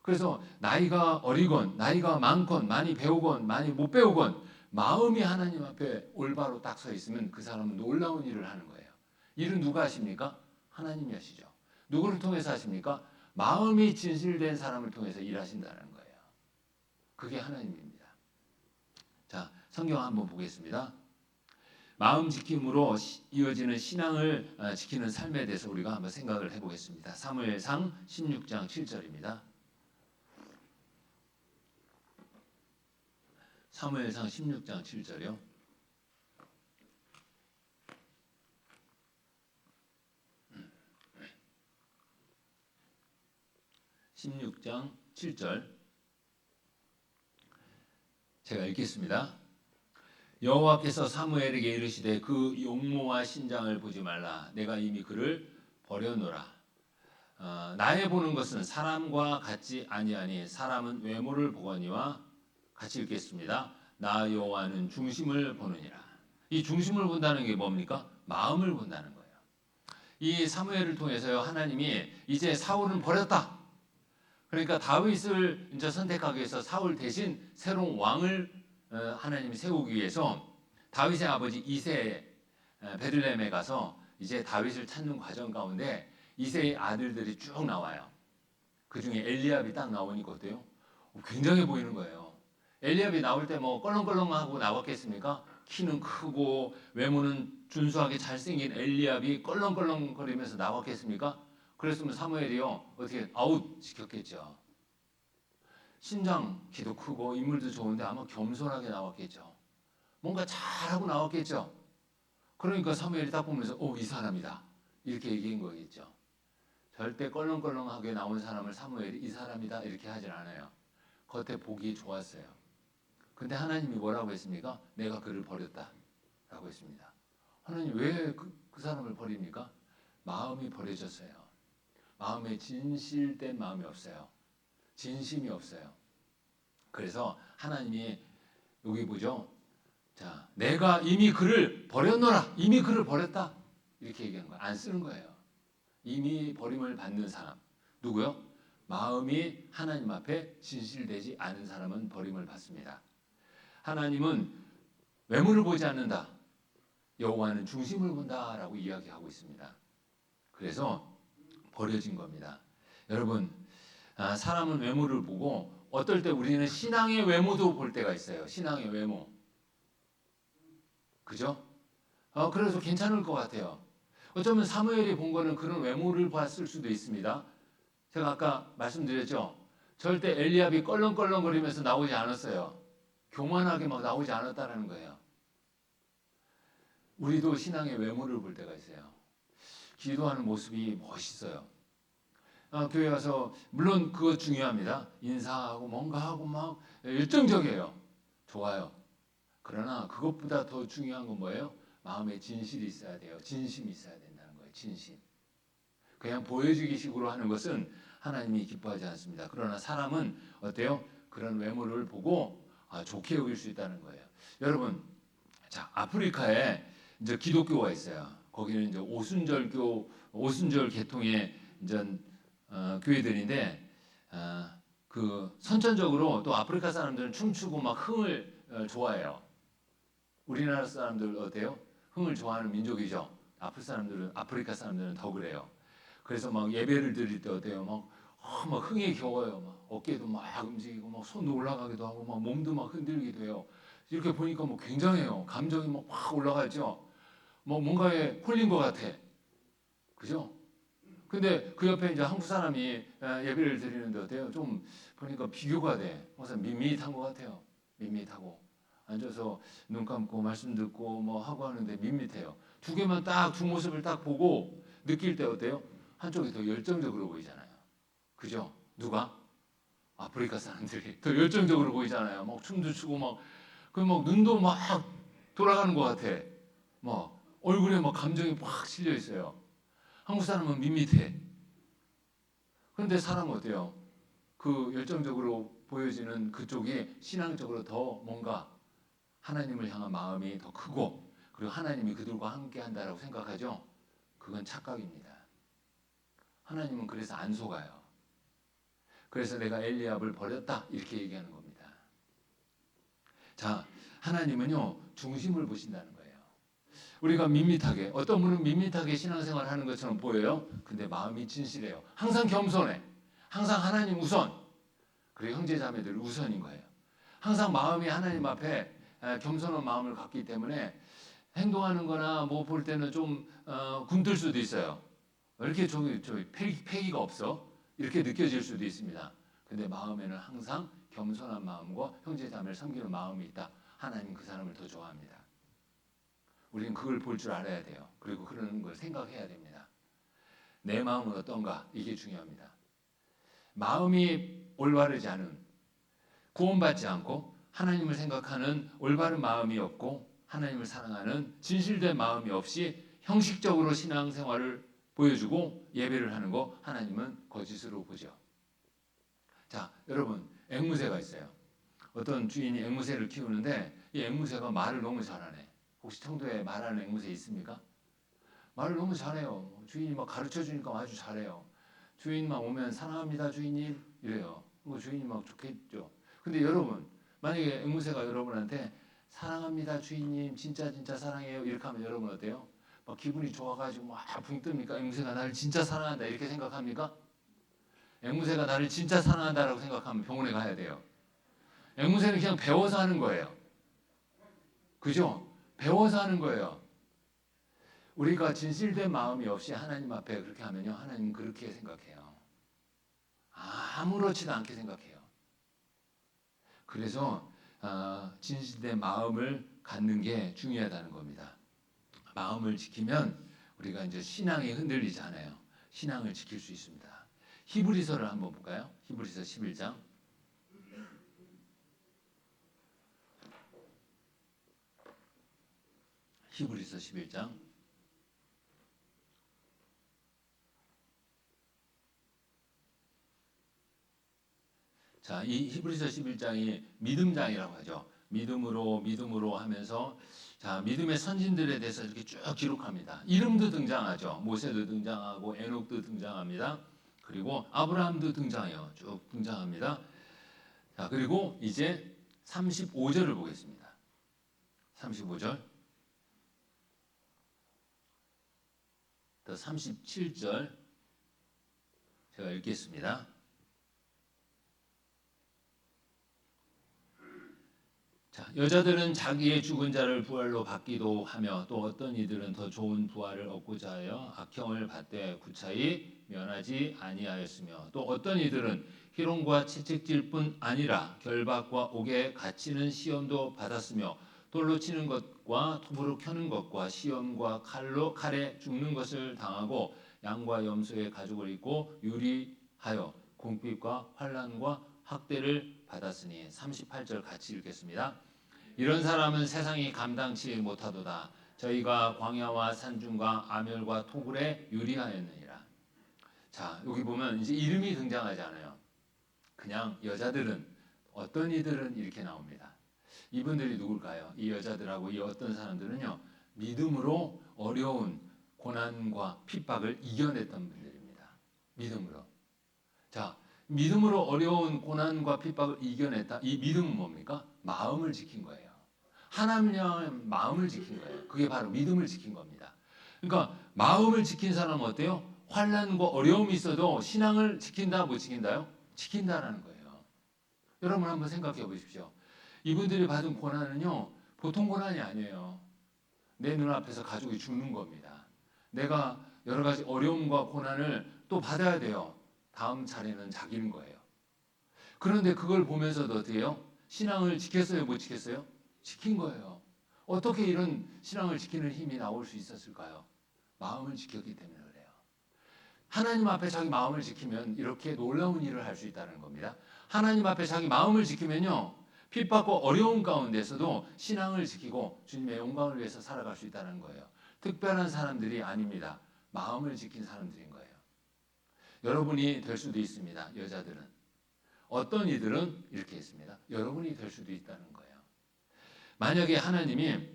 그래서 나이가 어리건 나이가 많건 많이 배우건 많이 못 배우건 마음이 하나님 앞에 올바로 딱 서 있으면 그 사람은 놀라운 일을 하는 거예요. 일은 누가 하십니까? 하나님이 하시죠. 누구를 통해서 하십니까? 마음이 진실된 사람을 통해서 일하신다는 거예요. 그게 하나님입니다. 자, 성경 한번 보겠습니다. 마음 지킴으로 이어지는 신앙을 지키는 삶에 대해서 우리가 한번 생각을 해보겠습니다. 사무엘상 16장 7절입니다. 사무엘상 16장 7절이요. 16장 7절 제가 읽겠습니다. 여호와께서 사무엘에게 이르시되 그 용모와 신장을 보지 말라. 내가 이미 그를 버려노라. 나의 보는 것은 사람과 같지 아니하니 사람은 외모를 보거니와 같이 읽겠습니다. 나 여호와는 중심을 보느니라. 이 중심을 본다는 게 뭡니까? 마음을 본다는 거예요. 이 사무엘을 통해서요, 하나님이 이제 사울은 버렸다. 그러니까 다윗을 이제 선택하기 위해서 사울 대신 새로운 왕을 하나님이 세우기 위해서 다윗의 아버지 이세 베들레헴에 가서 이제 다윗을 찾는 과정 가운데 이세의 아들들이 쭉 나와요. 그 중에 엘리압이 딱 나오니까 어때요? 굉장해 보이는 거예요. 엘리압이 나올 때 뭐 껄렁껄렁하고 나왔겠습니까? 키는 크고 외모는 준수하게 잘생긴 엘리압이 껄렁껄렁거리면서 나왔겠습니까? 그랬으면 사무엘이요 어떻게 아웃 시켰겠죠. 신장 키도 크고 인물도 좋은데 아마 겸손하게 나왔겠죠. 뭔가 잘하고 나왔겠죠. 그러니까 사무엘이 딱 보면서 이 사람이다 이렇게 얘기한 거겠죠. 절대 껄렁껄렁하게 나온 사람을 사무엘이 이 사람이다 이렇게 하질 않아요. 겉에 보기 좋았어요. 근데 하나님이 뭐라고 했습니까? 내가 그를 버렸다 라고 했습니다. 하나님 왜 그 사람을 버립니까? 마음이 버려졌어요. 마음에 진실된 마음이 없어요. 진심이 없어요. 그래서 하나님이 여기 보죠. 자, 내가 이미 그를 버렸노라. 이미 그를 버렸다. 이렇게 얘기하는 거예요. 안 쓰는 거예요. 이미 버림을 받는 사람. 누구요? 마음이 하나님 앞에 진실되지 않은 사람은 버림을 받습니다. 하나님은 외모를 보지 않는다. 여호와는 중심을 본다라고 이야기하고 있습니다. 그래서 버려진 겁니다. 여러분, 사람은 외모를 보고 어떨 때 우리는 신앙의 외모도 볼 때가 있어요. 신앙의 외모. 그죠? 그래서 괜찮을 것 같아요. 어쩌면 사무엘이 본 거는 그런 외모를 봤을 수도 있습니다. 제가 아까 말씀드렸죠. 절대 엘리압이 껄렁껄렁거리면서 나오지 않았어요. 교만하게 막 나오지 않았다는 거예요. 우리도 신앙의 외모를 볼 때가 있어요. 기도하는 모습이 멋있어요. 교회 와서 물론 그거 중요합니다. 인사하고 뭔가 하고 막 열정적이에요. 좋아요. 그러나 그것보다 더 중요한 건 뭐예요? 마음에 진실이 있어야 돼요. 진심이 있어야 된다는 거예요. 진심. 그냥 보여주기식으로 하는 것은 하나님이 기뻐하지 않습니다. 그러나 사람은 어때요? 그런 외모를 보고 좋게 여길 수 있다는 거예요. 여러분, 자 아프리카에 이제 기독교가 있어요. 거기는 이제 오순절 계통의 이제 교회들인데 그 선천적으로 또 아프리카 사람들은 춤추고 막 흥을 좋아해요. 우리나라 사람들 어때요? 흥을 좋아하는 민족이죠. 아프리카 사람들은 더 그래요. 그래서 막 예배를 드릴 때 어때요? 막 흥에 겨워요. 막 어깨도 막 움직이고 막 손도 올라가기도 하고 막 몸도 막 흔들기도 해요. 이렇게 보니까 뭐 굉장해요. 감정이 막 확 올라가죠. 뭐 뭔가에 홀린 것 같아. 그죠? 근데 그 옆에 이제 한국 사람이 예배를 드리는데 어때요? 좀 보니까 비교가 돼. 항상 밋밋한 것 같아요. 밋밋하고 앉아서 눈 감고 말씀 듣고 뭐 하고 하는데 밋밋해요. 두 모습을 딱 보고 느낄 때 어때요? 한쪽이 더 열정적으로 보이잖아요. 그죠? 누가? 아프리카 사람들이 더 열정적으로 보이잖아요. 막 춤도 추고 막 눈도 막 돌아가는 것 같아. 막 얼굴에 막 감정이 막 실려 있어요. 한국 사람은 밋밋해. 그런데 사람은 어때요? 그 열정적으로 보여지는 그쪽이 신앙적으로 더 뭔가 하나님을 향한 마음이 더 크고 그리고 하나님이 그들과 함께 한다라고 생각하죠? 그건 착각입니다. 하나님은 그래서 안 속아요. 그래서 내가 엘리압을 버렸다 이렇게 얘기하는 겁니다. 자, 하나님은요 중심을 보신다는 거예요. 우리가 밋밋하게 어떤 분은 밋밋하게 신앙생활을 하는 것처럼 보여요. 근데 마음이 진실해요. 항상 겸손해. 항상 하나님 우선. 그리고 형제자매들 우선인 거예요. 항상 마음이 하나님 앞에 겸손한 마음을 갖기 때문에 행동하는 거나 뭐 볼 때는 좀 굼뜰 수도 있어요. 왜 이렇게 저기 패기가 없어? 이렇게 느껴질 수도 있습니다. 근데 마음에는 항상 겸손한 마음과 형제자매를 섬기는 마음이 있다. 하나님 그 사람을 더 좋아합니다. 우리는 그걸 볼 줄 알아야 돼요. 그리고 그런 걸 생각해야 됩니다. 내 마음은 어떤가? 이게 중요합니다. 마음이 올바르지 않은, 구원받지 않고 하나님을 생각하는 올바른 마음이 없고 하나님을 사랑하는 진실된 마음이 없이 형식적으로 신앙생활을 보여주고 예배를 하는 거 하나님은 거짓으로 보죠. 자, 여러분, 앵무새가 있어요. 어떤 주인이 앵무새를 키우는데 이 앵무새가 말을 너무 잘하네. 혹시 청도에 말하는 앵무새 있습니까? 말을 너무 잘해요. 주인이 막 가르쳐 주니까 아주 잘해요. 주인만 오면 사랑합니다 주인님 이래요. 뭐 주인이 막 좋겠죠. 근데 여러분, 만약에 앵무새가 여러분한테 사랑합니다 주인님 진짜 진짜 사랑해요 이렇게 하면 여러분 어때요? 막 기분이 좋아가지고 막 붕 뜹니까? 앵무새가 나를 진짜 사랑한다 이렇게 생각합니까? 앵무새가 나를 진짜 사랑한다라고 생각하면 병원에 가야 돼요. 앵무새는 그냥 배워서 하는 거예요. 그죠? 배워서 하는 거예요. 우리가 진실된 마음이 없이 하나님 앞에 그렇게 하면요, 하나님은 그렇게 생각해요. 아무렇지도 않게 생각해요. 그래서 진실된 마음을 갖는 게 중요하다는 겁니다. 마음을 지키면 우리가 이제 신앙이 흔들리지 않아요. 신앙을 지킬 수 있습니다. 히브리서를 한번 볼까요? 히브리서 11장. 히브리서 11장. 자, 이 히브리서 11장이 믿음장이라고 하죠. 믿음으로 하면서 자, 믿음의 선진들에 대해서 이렇게 쭉 기록합니다. 이름도 등장하죠. 모세도 등장하고 에녹도 등장합니다. 그리고 아브라함도 등장해요. 쭉 등장합니다. 자, 그리고 이제 35절을 보겠습니다. 35절. 또 37절 제가 읽겠습니다. 자, 여자들은 자기의 죽은 자를 부활로 받기도 하며 또 어떤 이들은 더 좋은 부활을 얻고자 하여 악형을 받되 구차히 면하지 아니하였으며 또 어떤 이들은 희롱과 채찍질뿐 아니라 결박과 옥에 갇히는 시험도 받았으며 돌로 치는 것과 톱으로 켜는 것과 시험과 칼에 죽는 것을 당하고 양과 염소의 가죽을 입고 유리하여 궁핍과 환난과 학대를 받았으니 38절 같이 읽겠습니다. 이런 사람은 세상이 감당치 못하도다. 저희가 광야와 산중과 아멸과 토굴에 유리하였느니라. 자, 여기 보면 이제 이름이 등장하지 않아요. 그냥 여자들은 어떤 이들은 이렇게 나옵니다. 이분들이 누굴까요? 이 여자들하고 이 어떤 사람들은요, 믿음으로 어려운 고난과 핍박을 이겨냈던 분들입니다. 믿음으로. 자, 믿음으로 어려운 고난과 핍박을 이겨냈다. 이 믿음은 뭡니까? 마음을 지킨 거예요. 하나님의 마음을 지킨 거예요. 그게 바로 믿음을 지킨 겁니다. 그러니까 마음을 지킨 사람은 어때요? 환난과 어려움이 있어도 신앙을 지킨다, 못 지킨다요? 지킨다라는 거예요. 여러분 한번 생각해 보십시오. 이분들이 받은 고난은요, 보통 고난이 아니에요. 내 눈앞에서 가족이 죽는 겁니다. 내가 여러 가지 어려움과 고난을 또 받아야 돼요. 다음 차례는 자기인 거예요. 그런데 그걸 보면서도 어떻게 해요? 신앙을 지켰어요? 못 지켰어요? 지킨 거예요. 어떻게 이런 신앙을 지키는 힘이 나올 수 있었을까요? 마음을 지켰기 때문에 그래요. 하나님 앞에 자기 마음을 지키면 이렇게 놀라운 일을 할 수 있다는 겁니다. 하나님 앞에 자기 마음을 지키면요, 핍박과 어려움 가운데서도 신앙을 지키고 주님의 영광을 위해서 살아갈 수 있다는 거예요. 특별한 사람들이 아닙니다. 마음을 지킨 사람들인 거예요. 여러분이 될 수도 있습니다. 여자들은. 어떤 이들은 이렇게 했습니다. 여러분이 될 수도 있다는 거예요. 만약에 하나님이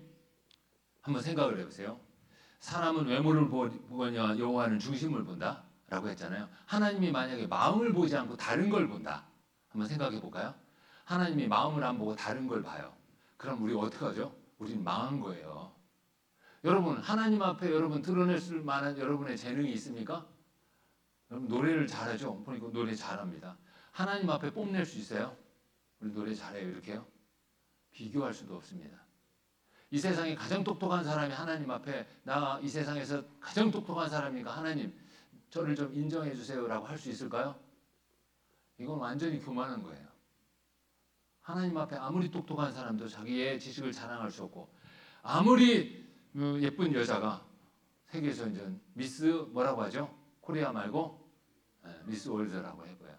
한번 생각을 해보세요. 사람은 외모를 보거냐 여호와는 중심을 본다 라고 했잖아요. 하나님이 만약에 마음을 보지 않고 다른 걸 본다. 한번 생각해 볼까요? 하나님이 마음을 안 보고 다른 걸 봐요. 그럼 우리 어떻게 하죠? 우린 망한 거예요. 여러분, 하나님 앞에 여러분 드러낼 만한 여러분의 재능이 있습니까? 여러분 노래를 잘하죠? 보니까 노래 잘합니다. 하나님 앞에 뽐낼 수 있어요? 우리 노래 잘해요 이렇게요? 비교할 수도 없습니다. 이 세상에 가장 똑똑한 사람이 하나님 앞에 나 이 세상에서 가장 똑똑한 사람이니까 하나님 저를 좀 인정해 주세요라고 할 수 있을까요? 이건 완전히 교만한 거예요. 하나님 앞에 아무리 똑똑한 사람도 자기의 지식을 자랑할 수 없고 아무리 예쁜 여자가 세계선전 미스 뭐라고 하죠? 코리아 말고 미스 월드라고 해봐요.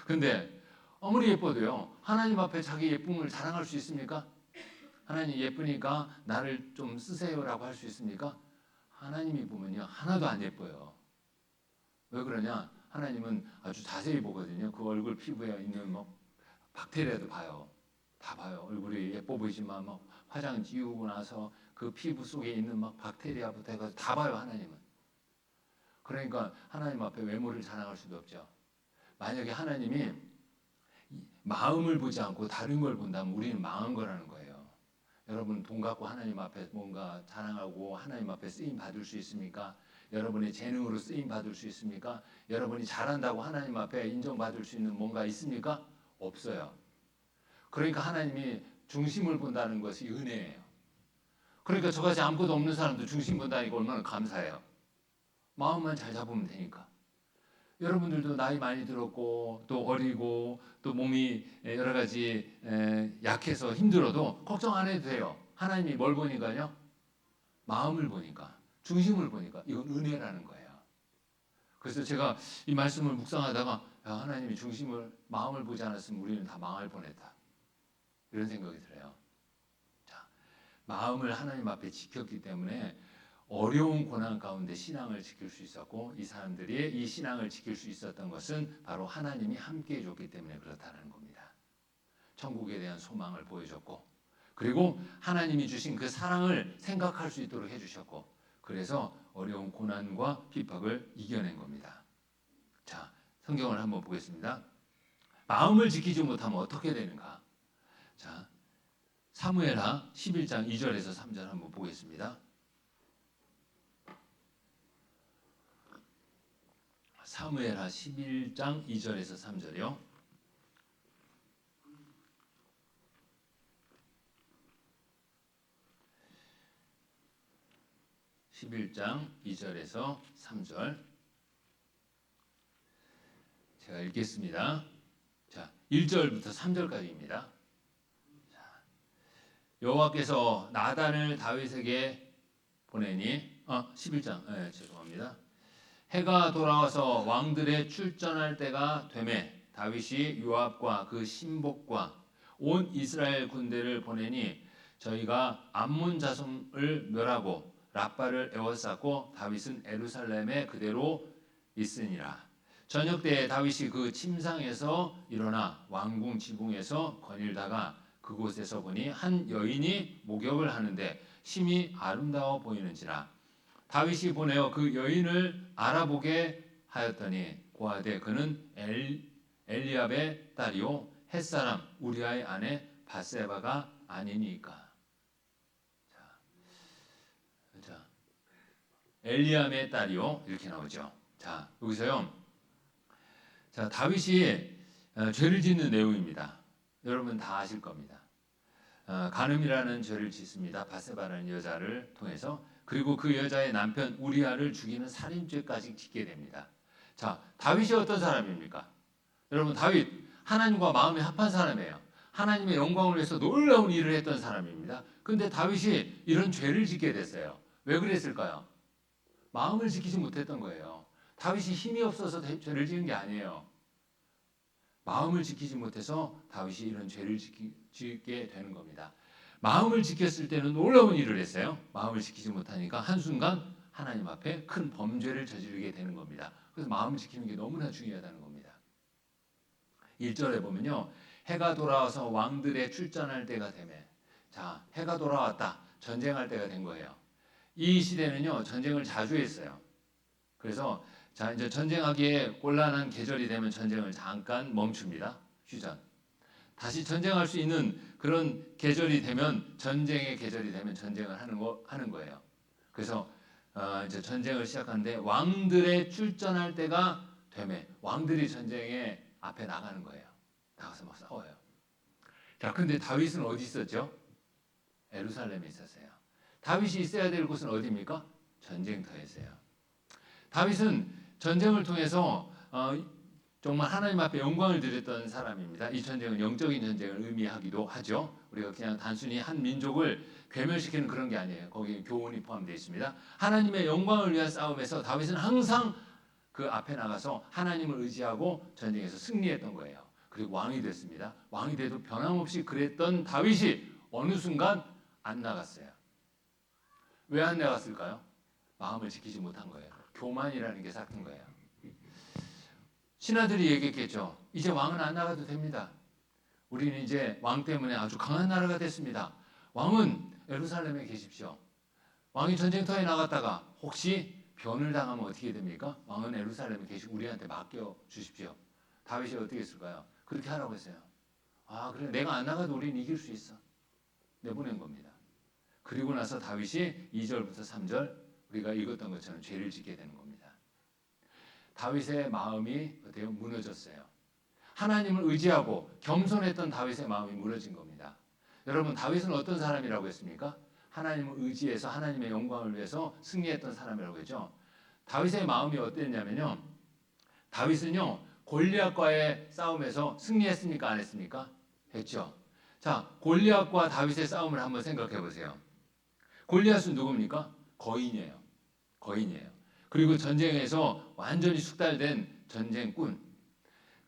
근데 아무리 예뻐도요, 하나님 앞에 자기 예쁨을 자랑할 수 있습니까? 하나님 예쁘니까 나를 좀 쓰세요라고 할 수 있습니까? 하나님이 보면요, 하나도 안 예뻐요. 왜 그러냐? 하나님은 아주 자세히 보거든요. 그 얼굴 피부에 있는 뭐 박테리아도 봐요. 다 봐요. 얼굴이 예뻐 보이지만 막 화장 지우고 나서 그 피부 속에 있는 막 박테리아부터 해가지고 다 봐요, 하나님은. 그러니까 하나님 앞에 외모를 자랑할 수도 없죠. 만약에 하나님이 마음을 보지 않고 다른 걸 본다면 우리는 망한 거라는 거예요. 여러분 돈 갖고 하나님 앞에 뭔가 자랑하고 하나님 앞에 쓰임 받을 수 있습니까? 여러분의 재능으로 쓰임 받을 수 있습니까? 여러분이 잘한다고 하나님 앞에 인정받을 수 있는 뭔가 있습니까? 없어요. 그러니까 하나님이 중심을 본다는 것이 은혜예요. 그러니까 저같이 아무것도 없는 사람도 중심 본다니까 얼마나 감사해요. 마음만 잘 잡으면 되니까. 여러분들도 나이 많이 들었고 또 어리고 또 몸이 여러 가지 약해서 힘들어도 걱정 안 해도 돼요. 하나님이 뭘 보니까요? 마음을 보니까, 중심을 보니까 이건 은혜라는 거예요. 그래서 제가 이 말씀을 묵상하다가 하나님이 중심을, 마음을 보지 않았으면 우리는 다 망할 뻔했다. 이런 생각이 들어요. 자, 마음을 하나님 앞에 지켰기 때문에 어려운 고난 가운데 신앙을 지킬 수 있었고, 이 사람들이 이 신앙을 지킬 수 있었던 것은 바로 하나님이 함께 해줬기 때문에 그렇다는 겁니다. 천국에 대한 소망을 보여줬고, 그리고 하나님이 주신 그 사랑을 생각할 수 있도록 해주셨고, 그래서 어려운 고난과 핍박을 이겨낸 겁니다. 자, 성경을 한번 보겠습니다. 마음을 지키지 못하면 어떻게 되는가? 자, 사무엘하 11장 2절에서 3절 한번 보겠습니다. 사무엘하 11장 2절에서 3절이요. (11장 2절에서 3절) 제가 읽겠습니다. 자, 1절부터 3절까지입니다. 여호와께서 나단을 다윗에게 보내니 11장 죄송합니다. 해가 돌아와서 왕들의 출전할 때가 되매 다윗이 요압과 그 신복과 온 이스라엘 군대를 보내니 저희가 암몬 자손을 멸하고 랍바를 에워쌌고 다윗은 예루살렘에 그대로 있으니라. 저녁 때에 다윗이 그 침상에서 일어나 왕궁 지붕에서 거닐다가 그곳에서 보니 한 여인이 목욕을 하는데 심히 아름다워 보이는지라. 다윗이 보내어 그 여인을 알아보게 하였더니 고하되 그는 엘리압의 딸이요 햇사람 우리아의 아내 바세바가 아니니까. 자, 엘리압의 딸이요 이렇게 나오죠. 자, 여기서요. 자, 다윗이 죄를 짓는 내용입니다. 여러분 다 아실 겁니다. 간음이라는 죄를 짓습니다. 바세바라는 여자를 통해서. 그리고 그 여자의 남편 우리아를 죽이는 살인죄까지 짓게 됩니다. 자, 다윗이 어떤 사람입니까? 여러분 다윗 하나님과 마음이 합한 사람이에요. 하나님의 영광을 위해서 놀라운 일을 했던 사람입니다. 근데 다윗이 이런 죄를 짓게 됐어요. 왜 그랬을까요? 마음을 지키지 못했던 거예요. 다윗이 힘이 없어서 죄를 지은 게 아니에요. 마음을 지키지 못해서 다윗이 이런 죄를 짓게 되는 겁니다. 마음을 지켰을 때는 놀라운 일을 했어요. 마음을 지키지 못하니까 한순간 하나님 앞에 큰 범죄를 저지르게 되는 겁니다. 그래서 마음을 지키는 게 너무나 중요하다는 겁니다. 1절에 보면요. 해가 돌아와서 왕들의 출전할 때가 되매. 자, 해가 돌아왔다. 전쟁할 때가 된 거예요. 이 시대는요. 전쟁을 자주 했어요. 그래서 자, 이제 전쟁하기에 곤란한 계절이 되면 전쟁을 잠깐 멈춥니다. 휴전. 다시 전쟁할 수 있는 그런 계절이 되면 전쟁의 계절이 되면 전쟁을 하는 거예요. 그래서 이제 전쟁을 시작하는데 왕들의 출전할 때가 되매 왕들이 전쟁에 앞에 나가는 거예요. 나가서 막 싸워요. 자, 근데 다윗은 어디 있었죠? 예루살렘에 있었어요. 다윗이 있어야 될 곳은 어디입니까? 전쟁터였어요. 다윗은 전쟁을 통해서 정말 하나님 앞에 영광을 드렸던 사람입니다. 이 전쟁은 영적인 전쟁을 의미하기도 하죠. 우리가 그냥 단순히 한 민족을 괴멸시키는 그런 게 아니에요. 거기에 교훈이 포함되어 있습니다. 하나님의 영광을 위한 싸움에서 다윗은 항상 그 앞에 나가서 하나님을 의지하고 전쟁에서 승리했던 거예요. 그리고 왕이 됐습니다. 왕이 돼도 변함없이 그랬던 다윗이 어느 순간 안 나갔어요. 왜 안 나갔을까요? 마음을 지키지 못한 거예요. 교만이라는 게 삭힌 거예요. 신하들이 얘기했겠죠. 이제 왕은 안 나가도 됩니다. 우리는 이제 왕 때문에 아주 강한 나라가 됐습니다. 왕은 예루살렘에 계십시오. 왕이 전쟁터에 나갔다가 혹시 변을 당하면 어떻게 됩니까? 왕은 예루살렘에 계시고 우리한테 맡겨 주십시오. 다윗이 어떻게 했을까요? 그렇게 하라고 했어요. 아, 그래, 내가 안 나가도 우리는 이길 수 있어. 내보낸 겁니다. 그리고 나서 다윗이 2절부터 3절 우리가 읽었던 것처럼 죄를 짓게 되는 겁니다. 다윗의 마음이 어때요? 무너졌어요. 하나님을 의지하고 겸손했던 다윗의 마음이 무너진 겁니다. 여러분, 다윗은 어떤 사람이라고 했습니까? 하나님을 의지해서 하나님의 영광을 위해서 승리했던 사람이라고 했죠. 다윗의 마음이 어땠냐면요. 다윗은요, 골리앗과의 싸움에서 승리했습니까? 안 했습니까? 했죠. 자, 골리앗과 다윗의 싸움을 한번 생각해 보세요. 골리앗은 누굽니까? 거인이에요. 거인이에요. 그리고 전쟁에서 완전히 숙달된 전쟁꾼.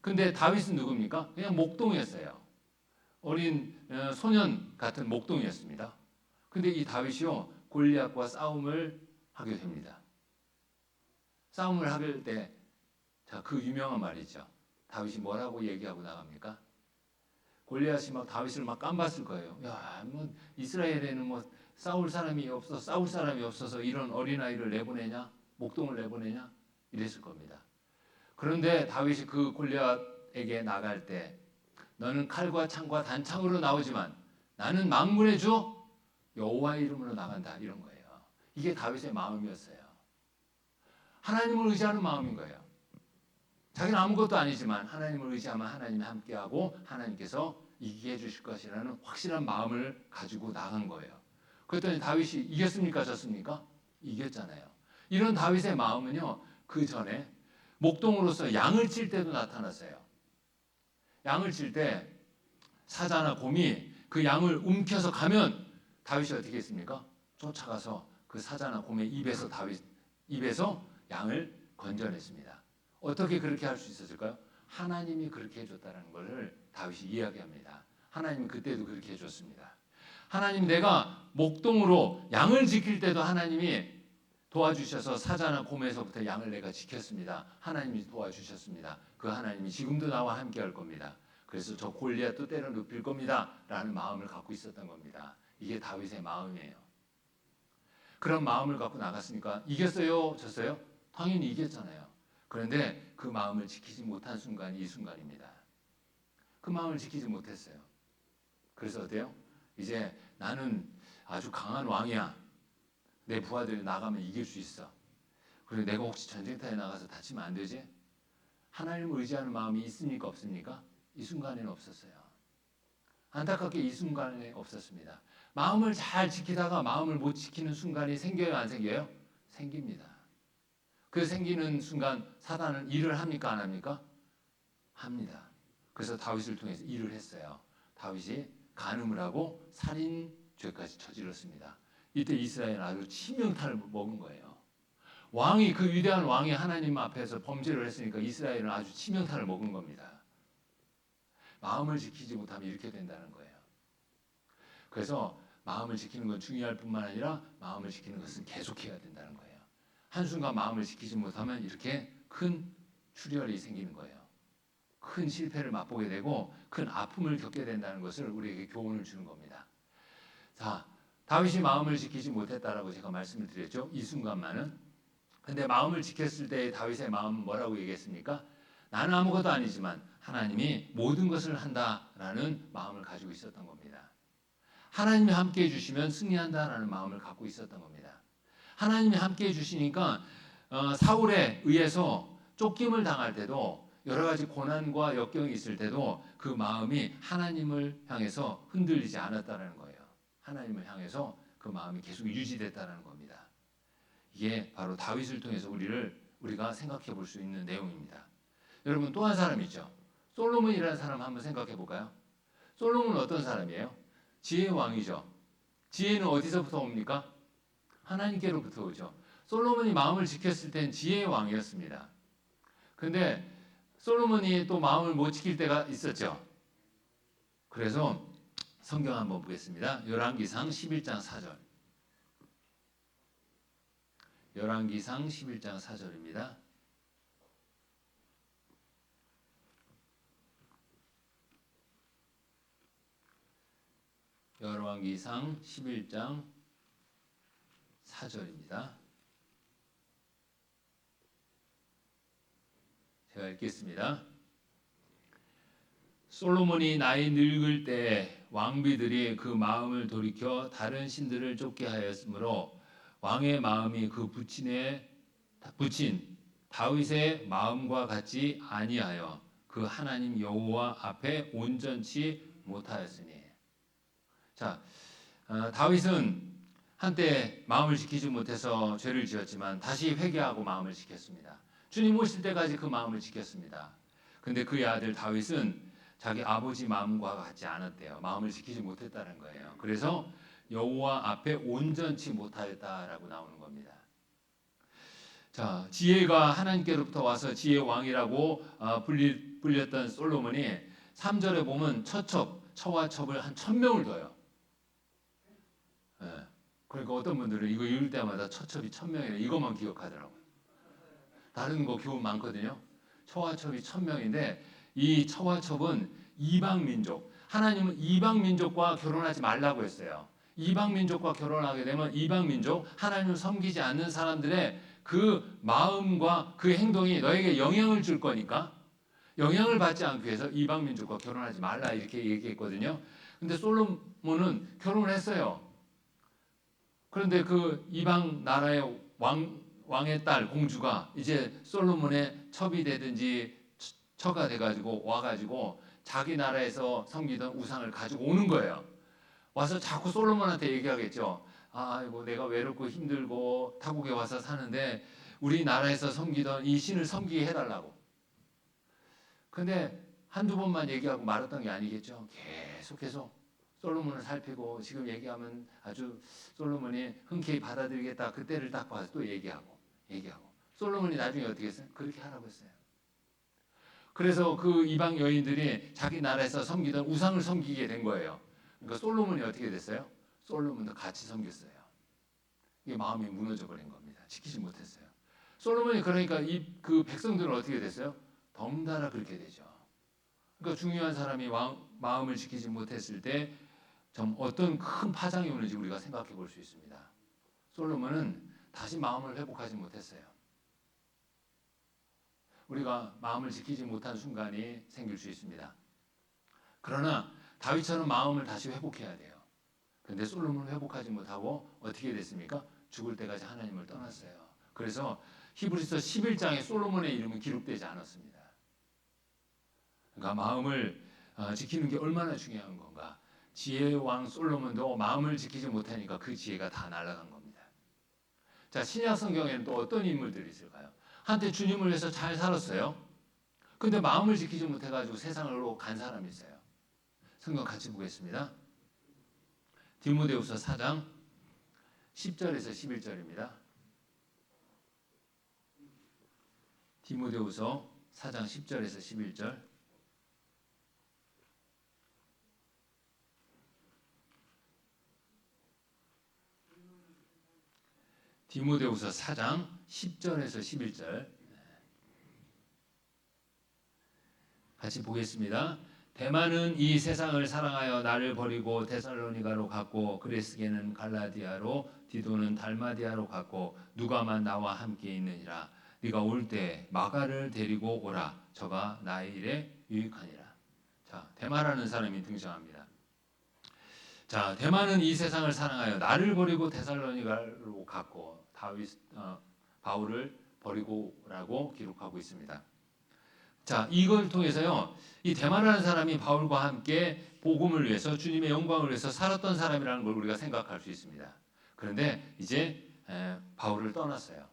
근데 다윗은 누굽니까? 그냥 목동이었어요. 어린 소년 같은 목동이었습니다. 근데 이 다윗이요, 골리앗과 싸움을 하게 됩니다. 싸움을 할 때, 자, 그 유명한 말이죠. 다윗이 뭐라고 얘기하고 나갑니까? 골리앗이 막 다윗을 막 깜봤을 거예요. 야, 뭐 이스라엘에는 뭐 싸울 사람이 없어서 이런 어린아이를 내보내냐? 목동을 내보내냐? 이랬을 겁니다. 그런데 다윗이 그 골리앗에게 나갈 때 너는 칼과 창과 단창으로 나오지만 나는 만군의 주 여호와 이름으로 나간다, 이런 거예요. 이게 다윗의 마음이었어요. 하나님을 의지하는 마음인 거예요. 자기는 아무것도 아니지만 하나님을 의지하면 하나님이 함께하고 하나님께서 이기게 해주실 것이라는 확실한 마음을 가지고 나간 거예요. 그랬더니 다윗이 이겼습니까? 졌습니까? 이겼잖아요. 이런 다윗의 마음은요, 그 전에 목동으로서 양을 칠 때도 나타났어요. 양을 칠 때 사자나 곰이 그 양을 움켜서 가면 다윗이 어떻게 했습니까? 쫓아가서 그 사자나 곰의 입에서 양을 건져냈습니다. 어떻게 그렇게 할 수 있었을까요? 하나님이 그렇게 해줬다는 것을 다윗이 이야기합니다. 하나님은 그때도 그렇게 해줬습니다. 하나님, 내가 목동으로 양을 지킬 때도 하나님이 도와주셔서 사자나 곰에서부터 양을 내가 지켰습니다. 하나님이 도와주셨습니다. 그 하나님이 지금도 나와 함께 할 겁니다. 그래서 저 골리앗도 때려 눕힐 겁니다. 라는 마음을 갖고 있었던 겁니다. 이게 다윗의 마음이에요. 그런 마음을 갖고 나갔으니까 이겼어요? 졌어요? 당연히 이겼잖아요. 그런데 그 마음을 지키지 못한 순간이 이 순간입니다. 그 마음을 지키지 못했어요. 그래서 어때요? 이제 나는 아주 강한 왕이야. 내 부하들이 나가면 이길 수 있어. 그리고 내가 혹시 전쟁터에 나가서 다치면 안 되지? 하나님을 의지하는 마음이 있습니까? 없습니까? 이 순간에는 없었어요. 안타깝게 이 순간에 없었습니다. 마음을 잘 지키다가 마음을 못 지키는 순간이 생겨요? 안 생겨요? 생깁니다. 그 생기는 순간 사단은 일을 합니까? 안 합니까? 합니다. 그래서 다윗을 통해서 일을 했어요. 다윗이 간음을 하고 살인죄까지 저질렀습니다. 이때 이스라엘은 아주 치명타를 먹은 거예요. 왕이, 그 위대한 왕이 하나님 앞에서 범죄를 했으니까 이스라엘은 아주 치명타를 먹은 겁니다. 마음을 지키지 못하면 이렇게 된다는 거예요. 그래서 마음을 지키는 건 중요할 뿐만 아니라 마음을 지키는 것은 계속해야 된다는 거예요. 한순간 마음을 지키지 못하면 이렇게 큰 출혈이 생기는 거예요. 큰 실패를 맛보게 되고 큰 아픔을 겪게 된다는 것을 우리에게 교훈을 주는 겁니다. 자, 다윗이 마음을 지키지 못했다라고 제가 말씀을 드렸죠. 이 순간만은. 근데 마음을 지켰을 때 다윗의 마음은 뭐라고 얘기했습니까? 나는 아무것도 아니지만 하나님이 모든 것을 한다라는 마음을 가지고 있었던 겁니다. 하나님이 함께해 주시면 승리한다라는 마음을 갖고 있었던 겁니다. 하나님이 함께해 주시니까 사울에 의해서 쫓김을 당할 때도 여러 가지 고난과 역경이 있을 때도 그 마음이 하나님을 향해서 흔들리지 않았다는 거예요. 하나님을 향해서 그 마음이 계속 유지됐다는 겁니다. 이게 바로 다윗을 통해서 우리가 생각해 볼 수 있는 내용입니다. 여러분, 또 한 사람 있죠. 솔로몬이라는 사람 한번 생각해 볼까요? 솔로몬은 어떤 사람이에요? 지혜의 왕이죠. 지혜는 어디서부터 옵니까? 하나님께로부터 오죠. 솔로몬이 마음을 지켰을 땐 지혜의 왕이었습니다. 근데 솔로몬이 또 마음을 못 지킬 때가 있었죠. 그래서 성경 한번 보겠습니다. 열왕기상 11장 4절. 열왕기상 11장 4절입니다. 열왕기상 11장 4절입니다. 제가 읽겠습니다. 솔로몬이 나이 늙을 때 왕비들이 그 마음을 돌이켜 다른 신들을 쫓게 하였으므로 왕의 마음이 그 붙인 다윗의 마음과 같지 아니하여 그 하나님 여호와 앞에 온전치 못하였으니. 자, 다윗은 한때 마음을 지키지 못해서 죄를 지었지만 다시 회개하고 마음을 지켰습니다. 주님 오실 때까지 그 마음을 지켰습니다. 근데 그의 아들 다윗은 자기 아버지 마음과 같지 않았대요. 마음을 지키지 못했다는 거예요. 그래서 여호와 앞에 온전치 못하였다라고 나오는 겁니다. 자, 지혜가 하나님께로부터 와서 지혜의 왕이라고 불렸던 솔로몬이 3절에 보면 처와 첩을 한 1000명을 둬요. 예. 그러니까 어떤 분들은 이거 읽을 때마다 처첩이 1000명이래 이것만 기억하더라고요. 다른 거 교훈 많거든요. 처와 첩이 1000명인데 이 처와 첩은 이방 민족. 하나님은 이방 민족과 결혼하지 말라고 했어요. 이방 민족과 결혼하게 되면 이방 민족, 하나님을 섬기지 않는 사람들의 그 마음과 그 행동이 너에게 영향을 줄 거니까 영향을 받지 않기 위해서 이방 민족과 결혼하지 말라 이렇게 얘기했거든요. 근데 솔로몬은 결혼을 했어요. 그런데 그 이방 나라의 왕의 딸 공주가 이제 솔로몬의 첩이 되든지 처가 돼가지고 와가지고 자기 나라에서 섬기던 우상을 가지고 오는 거예요. 와서 자꾸 솔로몬한테 얘기하겠죠. 아이고 내가 외롭고 힘들고 타국에 와서 사는데 우리 나라에서 섬기던 이 신을 섬기게 해달라고. 근데 한두 번만 얘기하고 말았던 게 아니겠죠. 계속해서 솔로몬을 살피고 지금 얘기하면 아주 솔로몬이 흔쾌히 받아들이겠다. 그때를 딱 봐서 또 얘기하고. 솔로몬이 나중에 어떻게 했어요? 그렇게 하라고 했어요. 그래서 그 이방 여인들이 자기 나라에서 섬기던 우상을 섬기게 된 거예요. 그러니까 솔로몬이 어떻게 됐어요? 솔로몬도 같이 섬겼어요. 이게 마음이 무너져 버린 겁니다. 지키지 못했어요. 솔로몬이 그러니까 그 백성들은 어떻게 됐어요? 덩달아 그렇게 되죠. 그러니까 중요한 사람이 마음을 지키지 못했을 때 좀 어떤 큰 파장이 오는지 우리가 생각해 볼 수 있습니다. 솔로몬은 다시 마음을 회복하지 못했어요. 우리가 마음을 지키지 못한 순간이 생길 수 있습니다. 그러나 다윗처럼 마음을 다시 회복해야 돼요. 그런데 솔로몬은 회복하지 못하고 어떻게 됐습니까? 죽을 때까지 하나님을 떠났어요. 그래서 히브리서 11장에 솔로몬의 이름은 기록되지 않았습니다. 그러니까 마음을 지키는 게 얼마나 중요한 건가. 지혜의 왕 솔로몬도 마음을 지키지 못하니까 그 지혜가 다 날아간 겁니다. 자, 신약 성경에는 또 어떤 인물들이 있을까요? 한때 주님을 위해서 잘 살았어요. 근데 마음을 지키지 못해가지고 세상으로 간 사람이 있어요. 성경 같이 보겠습니다. 디모데후서 4장 10절에서 11절입니다. 디모데후서 4장 10절에서 11절. 디모데후서 4장 10절에서 11절. 같이 보겠습니다. 대만은 이 세상을 사랑하여 나를 버리고 데살로니가로 갔고 그레스게는 갈라디아로 디도는 달마디아로 갔고 누가만 나와 함께 있느니라. 네가 올 때 마가를 데리고 오라. 저가 나의 일에 유익하니라. 자, 데마라는 사람이 등장합니다. 자, 대만은 이 세상을 사랑하여 나를 버리고 데살로니가로 갔고 바울을 버리고라고 기록하고 있습니다. 자, 이걸 통해서요, 이 데마라는 사람이 바울과 함께 복음을 위해서 주님의 영광을 위해서 살았던 사람이라는 걸 우리가 생각할 수 있습니다. 그런데 이제 바울을 떠났어요.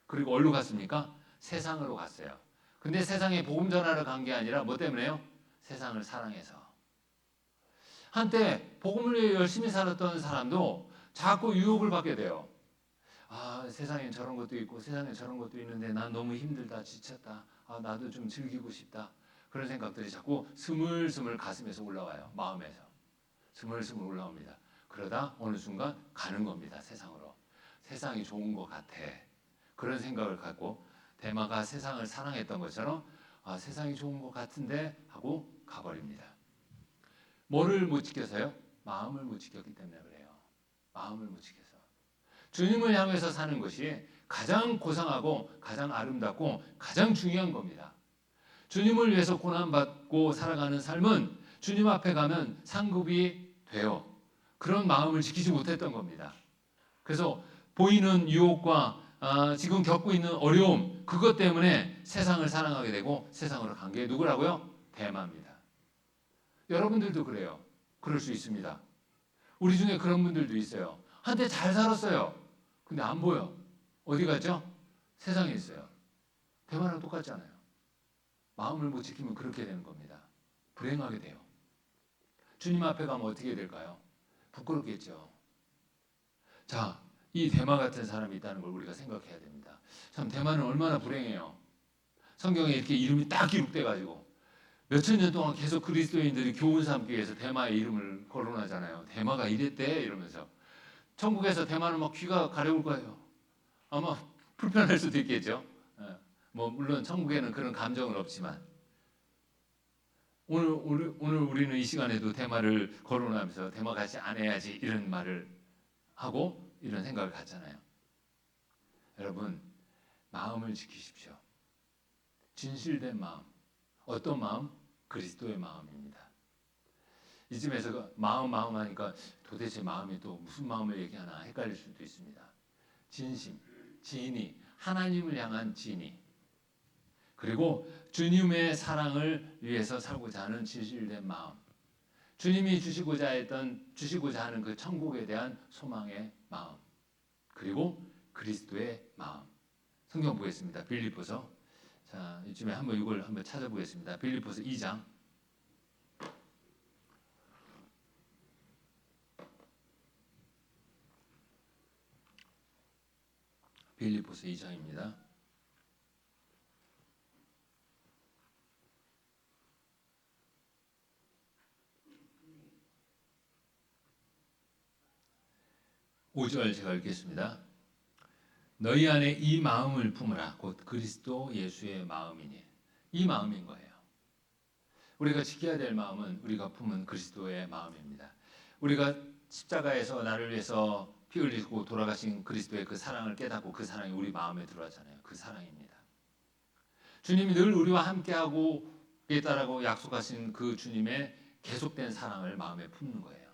그리고 어디로 갔습니까? 세상으로 갔어요. 근데 세상에 복음 전하러 간 게 아니라 뭐 때문에요? 세상을 사랑해서. 한때 복음을 위해 열심히 살았던 사람도 자꾸 유혹을 받게 돼요. 세상에 저런 것도 있고 세상에 저런 것도 있는데 난 너무 힘들다, 지쳤다. 나도 좀 즐기고 싶다. 그런 생각들이 자꾸 스물스물 가슴에서 올라와요. 마음에서. 스물스물 올라옵니다. 그러다 어느 순간 가는 겁니다. 세상으로. 세상이 좋은 것 같아. 그런 생각을 갖고 대마가 세상을 사랑했던 것처럼 세상이 좋은 것 같은데 하고 가버립니다. 뭐를 못 지켜서요? 마음을 못 지켰기 때문에 그래요. 마음을 못 지켜서. 주님을 향해서 사는 것이 가장 고상하고 가장 아름답고 가장 중요한 겁니다. 주님을 위해서 고난받고 살아가는 삶은 주님 앞에 가면 상급이 돼요. 그런 마음을 지키지 못했던 겁니다. 그래서 보이는 유혹과 지금 겪고 있는 어려움, 그것 때문에 세상을 사랑하게 되고 세상으로 간 게 누구라고요? 대마입니다. 여러분들도 그래요. 그럴 수 있습니다. 우리 중에 그런 분들도 있어요. 한때 잘 살았어요. 근데 안 보여. 어디 갔죠? 세상에 있어요. 대마랑 똑같잖아요. 마음을 못 지키면 그렇게 되는 겁니다. 불행하게 돼요. 주님 앞에 가면 어떻게 될까요? 부끄럽겠죠. 자, 이 대마 같은 사람이 있다는 걸 우리가 생각해야 됩니다. 참 대마는 얼마나 불행해요. 성경에 이렇게 이름이 딱 기록돼 가지고 몇천 년 동안 계속 그리스도인들이 교훈 삼기 위해서 대마의 이름을 거론하잖아요. 대마가 이랬대 이러면서. 천국에서 대마는 막 귀가 가려울 거예요. 아마 불편할 수도 있겠죠. 뭐 물론 천국에는 그런 감정은 없지만 오늘 우리는 이 시간에도 대마를 거론하면서 대마 같이 안 해야지 이런 말을 하고 이런 생각을 갖잖아요. 여러분 마음을 지키십시오. 진실된 마음. 어떤 마음? 그리스도의 마음입니다. 이쯤에서 마음 하니까 도대체 마음이 또 무슨 마음을 얘기하나 헷갈릴 수도 있습니다. 진심, 진의, 하나님을 향한 진의. 그리고 주님의 사랑을 위해서 살고자 하는 진실된 마음. 주님이 주시고자 하는 그 천국에 대한 소망의 마음. 그리고 그리스도의 마음. 성경 보겠습니다. 빌립보서. 자, 이쯤에 이걸 한번 찾아보겠습니다. 빌립보서 2장. 빌립보서 2장입니다. 오 절 제가 읽겠습니다. 너희 안에 이 마음을 품으라. 곧 그리스도 예수의 마음이니. 이 마음인 거예요. 우리가 지켜야 될 마음은 우리가 품은 그리스도의 마음입니다. 우리가 십자가에서 나를 위해서 피 흘리고 돌아가신 그리스도의 그 사랑을 깨닫고 그 사랑이 우리 마음에 들어왔잖아요. 그 사랑입니다. 주님이 늘 우리와 함께하고 있다라고 약속하신 그 주님의 계속된 사랑을 마음에 품는 거예요.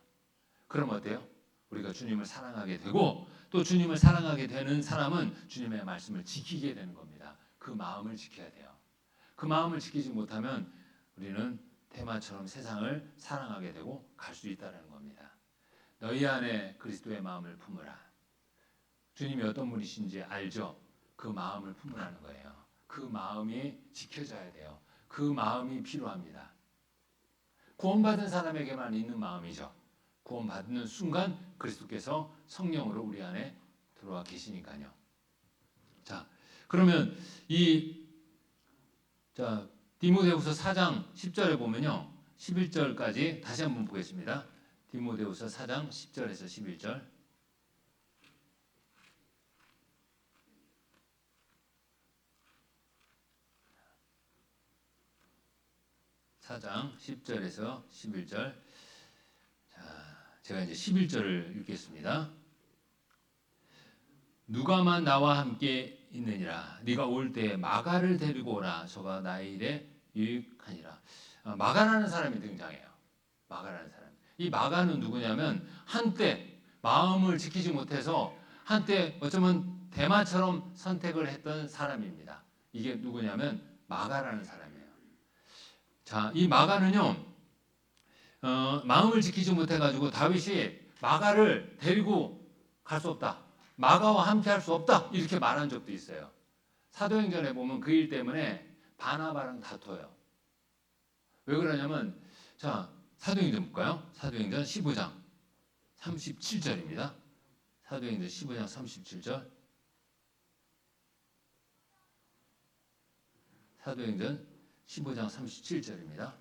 그럼 어때요? 우리가 주님을 사랑하게 되고 또 주님을 사랑하게 되는 사람은 주님의 말씀을 지키게 되는 겁니다. 그 마음을 지켜야 돼요. 그 마음을 지키지 못하면 우리는 대마처럼 세상을 사랑하게 되고 갈 수 있다는 겁니다. 너희 안에 그리스도의 마음을 품으라. 주님이 어떤 분이신지 알죠? 그 마음을 품으라는 거예요. 그 마음이 지켜져야 돼요. 그 마음이 필요합니다. 구원받은 사람에게만 있는 마음이죠. 구원받는 순간 그리스도께서 성령으로 우리 안에 들어와 계시니까요. 자, 그러면 디모데후서 4장 10절에 보면요. 11절까지 다시 한번 보겠습니다. 디모데후서 4장 10절에서 11절. 4장 10절에서 11절. 자, 제가 이제 11절을 읽겠습니다. 누가만 나와 함께 있느니라. 네가 올 때 마가를 데리고 오라. 저가 나의 일에 유익하니라. 마가라는 사람이 등장해요. 마가라는 사람. 이 마가는 누구냐면 한때 마음을 지키지 못해서 한때 어쩌면 대마처럼 선택을 했던 사람입니다. 이게 누구냐면 마가라는 사람이에요. 자, 이 마가는요, 마음을 지키지 못해가지고 다윗이 마가를 데리고 갈 수 없다. 마가와 함께 할 수 없다. 이렇게 말한 적도 있어요. 사도행전에 보면 그 일 때문에 바나바랑 다퉈요. 왜 그러냐면, 자, 사도행전 볼까요? 사도행전 15장 37절입니다. 사도행전 15장 37절. 사도행전 15장 37절입니다.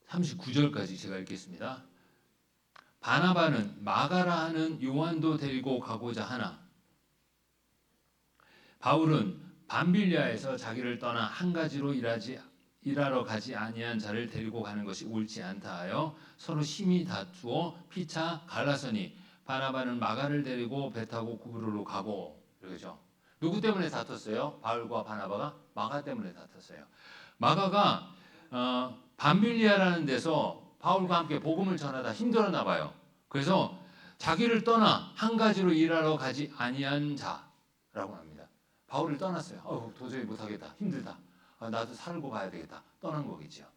39절까지 제가 읽겠습니다. 바나바는 마가라 하는 요한도 데리고 가고자 하나 바울은 밤빌리아에서 자기를 떠나 한 가지로 일하러 가지 아니한 자를 데리고 가는 것이 옳지 않다 하여 서로 심히 다투어 피차 갈라서니 바나바는 마가를 데리고 배 타고 구브로로 가고. 그러죠. 누구 때문에 다퉜어요? 바울과 바나바가 마가 때문에 다퉜어요. 마가가 밤빌리아라는 데서 바울과 함께 복음을 전하다 힘들었나 봐요. 그래서 자기를 떠나 한 가지로 일하러 가지 아니한 자라고 합니다. 바울을 떠났어요. 도저히 못하겠다. 힘들다. 나도 살고 가야 되겠다. 떠난 거겠죠.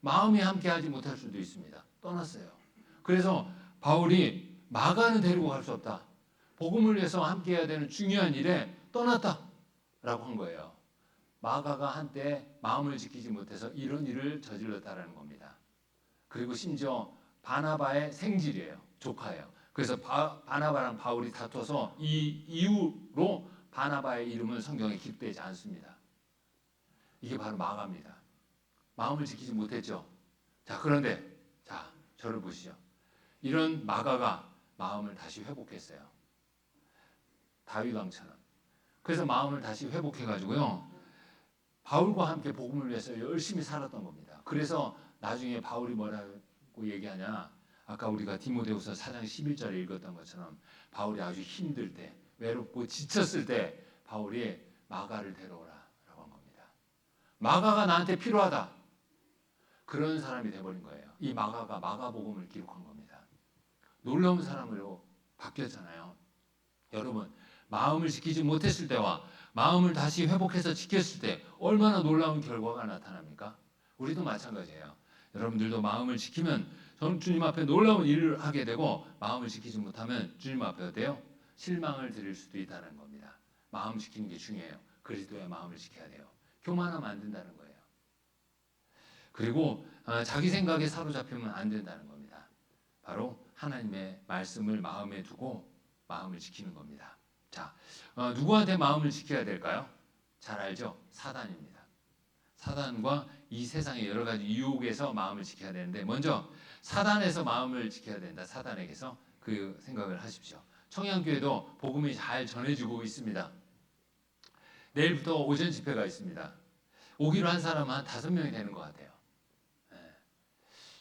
마음이 함께하지 못할 수도 있습니다. 떠났어요. 그래서 바울이 마가는 데리고 갈 수 없다. 복음을 위해서 함께해야 되는 중요한 일에 떠났다라고 한 거예요. 마가가 한때 마음을 지키지 못해서 이런 일을 저질렀다라는 겁니다. 그리고 심지어 바나바의 생질이에요. 조카예요. 그래서 바나바랑 바울이 다퉈서 이 이후로 바나바의 이름은 성경에 기록되지 않습니다. 이게 바로 마가입니다. 마음을 지키지 못했죠. 자, 그런데 저를 보시죠. 이런 마가가 마음을 다시 회복했어요. 다윗 왕처럼. 그래서 마음을 다시 회복해가지고요. 바울과 함께 복음을 위해서 열심히 살았던 겁니다. 그래서 나중에 바울이 뭐라고 얘기하냐. 아까 우리가 디모데후서 4장 11절에 읽었던 것처럼 바울이 아주 힘들 때, 외롭고 지쳤을 때 바울이 마가를 데려오라라고 한 겁니다. 마가가 나한테 필요하다. 그런 사람이 돼버린 거예요. 이 마가가 마가복음을 기록한 겁니다. 놀라운 사람으로 바뀌었잖아요. 여러분, 마음을 지키지 못했을 때와 마음을 다시 회복해서 지켰을 때 얼마나 놀라운 결과가 나타납니까? 우리도 마찬가지예요. 여러분들도 마음을 지키면 저는 주님 앞에 놀라운 일을 하게 되고 마음을 지키지 못하면 주님 앞에 어때요? 실망을 드릴 수도 있다는 겁니다. 마음 지키는 게 중요해요. 그리스도의 마음을 지켜야 돼요. 교만하면 안 된다는 거예요. 그리고 자기 생각에 사로잡히면 안 된다는 겁니다. 바로 하나님의 말씀을 마음에 두고 마음을 지키는 겁니다. 자, 누구한테 마음을 지켜야 될까요? 잘 알죠? 사단입니다. 사단과 이 세상의 여러 가지 유혹에서 마음을 지켜야 되는데 먼저 사단에서 마음을 지켜야 된다. 사단에게서 그 생각을 하십시오. 청양교회도 복음이 잘 전해지고 있습니다. 내일부터 오전 집회가 있습니다. 오기로 한 사람은 한 5명이 되는 것 같아요.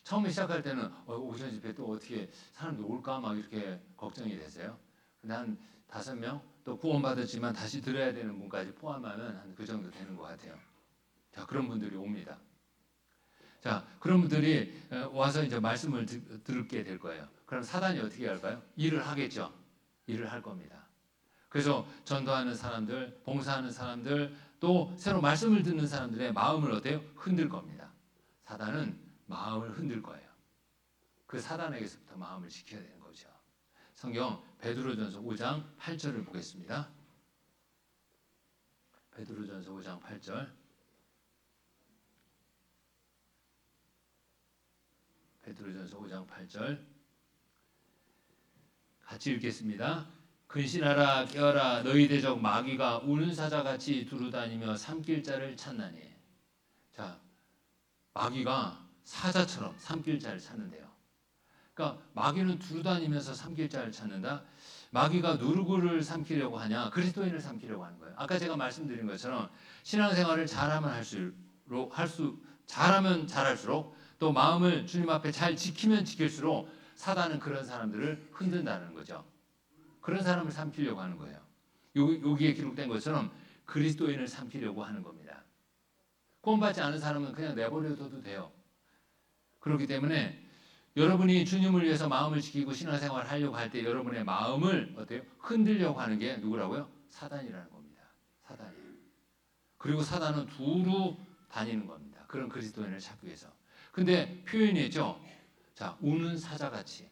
처음에 시작할 때는 오전 집회 또 어떻게 사람들 올까 막 이렇게 걱정이 됐어요. 근데 한 5명 또 구원받았지만 다시 들어야 되는 분까지 포함하면 한 그 정도 되는 것 같아요. 자, 그런 분들이 옵니다. 자, 그런 분들이 와서 이제 말씀을 듣게 될 거예요. 그럼 사단이 어떻게 할까요? 일을 하겠죠. 일을 할 겁니다. 그래서 전도하는 사람들, 봉사하는 사람들, 또 새로 말씀을 듣는 사람들의 마음을 어때요? 흔들 겁니다. 사단은 마음을 흔들 거예요. 그 사단에게서부터 마음을 지켜야 되는 거죠. 성경 베드로전서 5장 8절을 보겠습니다. 베드로전서 5장 8절. 베드로전서 5장 8절. 같이 읽겠습니다. 근신하라 깨어라 너희 대적 마귀가 우는 사자같이 두루다니며 삼킬 자를 찾나니. 자, 마귀가 사자처럼 삼킬 자를 찾는데요. 그러니까 마귀는 두루다니면서 삼킬 자를 찾는다. 마귀가 누구를 삼키려고 하냐? 그리스도인을 삼키려고 하는 거예요. 아까 제가 말씀드린 것처럼 신앙생활을 잘하면 잘하면 잘할수록 또 마음을 주님 앞에 잘 지키면 지킬수록 사단은 그런 사람들을 흔든다는 거죠. 그런 사람을 삼키려고 하는 거예요. 여기에 기록된 것처럼 그리스도인을 삼키려고 하는 겁니다. 구원받지 않은 사람은 그냥 내버려둬도 돼요. 그렇기 때문에 여러분이 주님을 위해서 마음을 지키고 신앙생활을 하려고 할 때 여러분의 마음을 어때요? 흔들려고 하는 게 누구라고요? 사단이라는 겁니다. 사단이. 그리고 사단은 두루 다니는 겁니다. 그런 그리스도인을 찾기 위해서. 근데 표현이 있죠. 자, 우는 사자같이.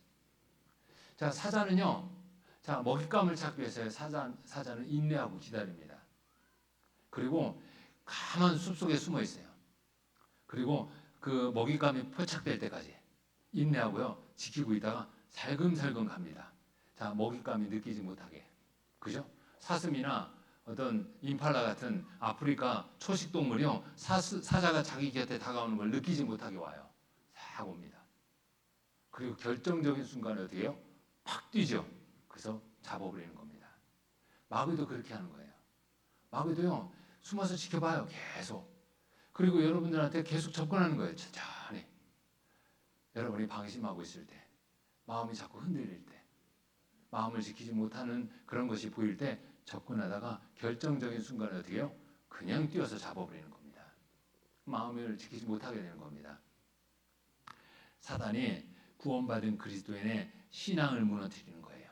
자, 사자는요. 자, 먹잇감을 찾기 위해서 사자는 인내하고 기다립니다. 그리고 가만 숲속에 숨어 있어요. 그리고 그 먹잇감이 포착될 때까지 인내하고요. 지키고 있다가 살금살금 갑니다. 자, 먹잇감이 느끼지 못하게. 그죠? 사슴이나 어떤 임팔라 같은 아프리카 초식 동물이요. 사자가 자기 곁에 다가오는 걸 느끼지 못하게 와요. 싹 옵니다. 그리고 결정적인 순간에 어떻게 해요? 팍 뛰죠. 그래서 잡아버리는 겁니다. 마귀도 그렇게 하는 거예요. 마귀도요. 숨어서 지켜봐요. 계속. 그리고 여러분들한테 계속 접근하는 거예요. 천천히. 여러분이 방심하고 있을 때, 마음이 자꾸 흔들릴 때, 마음을 지키지 못하는 그런 것이 보일 때 접근하다가 결정적인 순간에 어떻게 해요? 그냥 뛰어서 잡아버리는 겁니다. 마음을 지키지 못하게 되는 겁니다. 사단이 구원받은 그리스도인의 신앙을 무너뜨리는 거예요.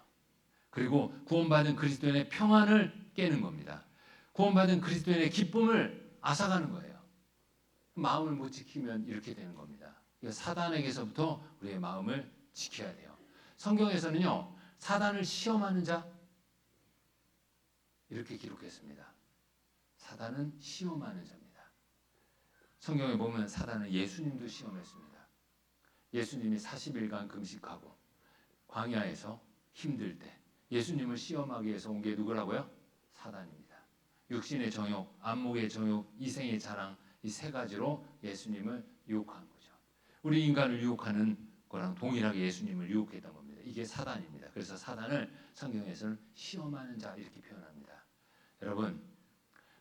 그리고 구원받은 그리스도인의 평안을 깨는 겁니다. 구원받은 그리스도인의 기쁨을 앗아가는 거예요. 마음을 못 지키면 이렇게 되는 겁니다. 사단에게서부터 우리의 마음을 지켜야 돼요. 성경에서는요, 사단을 시험하는 자 이렇게 기록했습니다. 사단은 시험하는 자입니다. 성경에 보면 사단은 예수님도 시험했습니다. 예수님이 40일간 금식하고 광야에서 힘들 때 예수님을 시험하기 위해서 온 게 누구라고요? 사단입니다. 육신의 정욕, 안목의 정욕, 이생의 자랑 이 세 가지로 예수님을 유혹한 거죠. 우리 인간을 유혹하는 거랑 동일하게 예수님을 유혹했던 겁니다. 이게 사단입니다. 그래서 사단을 성경에서는 시험하는 자 이렇게 표현합니다. 여러분,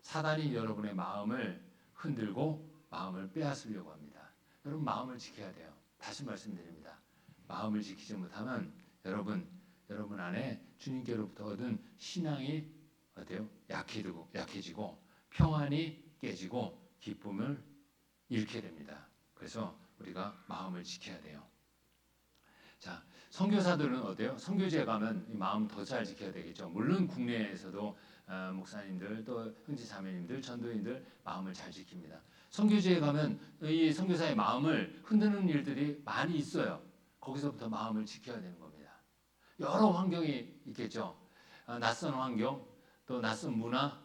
사단이 여러분의 마음을 흔들고 마음을 빼앗으려고 합니다. 여러분 마음을 지켜야 돼요. 다시 말씀드립니다. 마음을 지키지 못하면 여러분 안에 주님께로부터 얻은 신앙이 어때요? 약해지고 평안이 깨지고 기쁨을 잃게 됩니다. 그래서 우리가 마음을 지켜야 돼요. 자, 선교사들은 어때요? 선교지에 가면 이 마음 더 잘 지켜야 되겠죠. 물론 국내에서도 목사님들 또 형제 자매님들 전도인들 마음을 잘 지킵니다. 선교지에 가면 이 선교사의 마음을 흔드는 일들이 많이 있어요. 거기서부터 마음을 지켜야 되는 겁니다. 여러 환경이 있겠죠. 낯선 환경, 또 낯선 문화,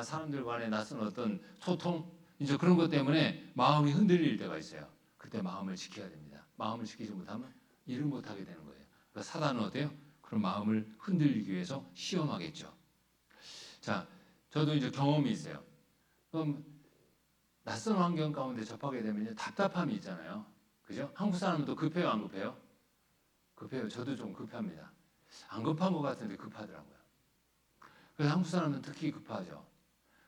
사람들 간의 낯선 어떤 소통, 이제 그런 것 때문에 마음이 흔들릴 때가 있어요. 그때 마음을 지켜야 됩니다. 마음을 지키지 못하면 일을 못하게 되는 거예요. 그러니까 사단은 어때요? 그런 마음을 흔들리기 위해서 시험하겠죠. 자, 저도 이제 경험이 있어요. 그럼 낯선 환경 가운데 접하게 되면 답답함이 있잖아요. 그죠? 한국 사람은 또 급해요, 안 급해요? 급해요. 저도 좀 급합니다. 안 급한 것 같은데 급하더라고요. 그래서 한국 사람은 특히 급하죠.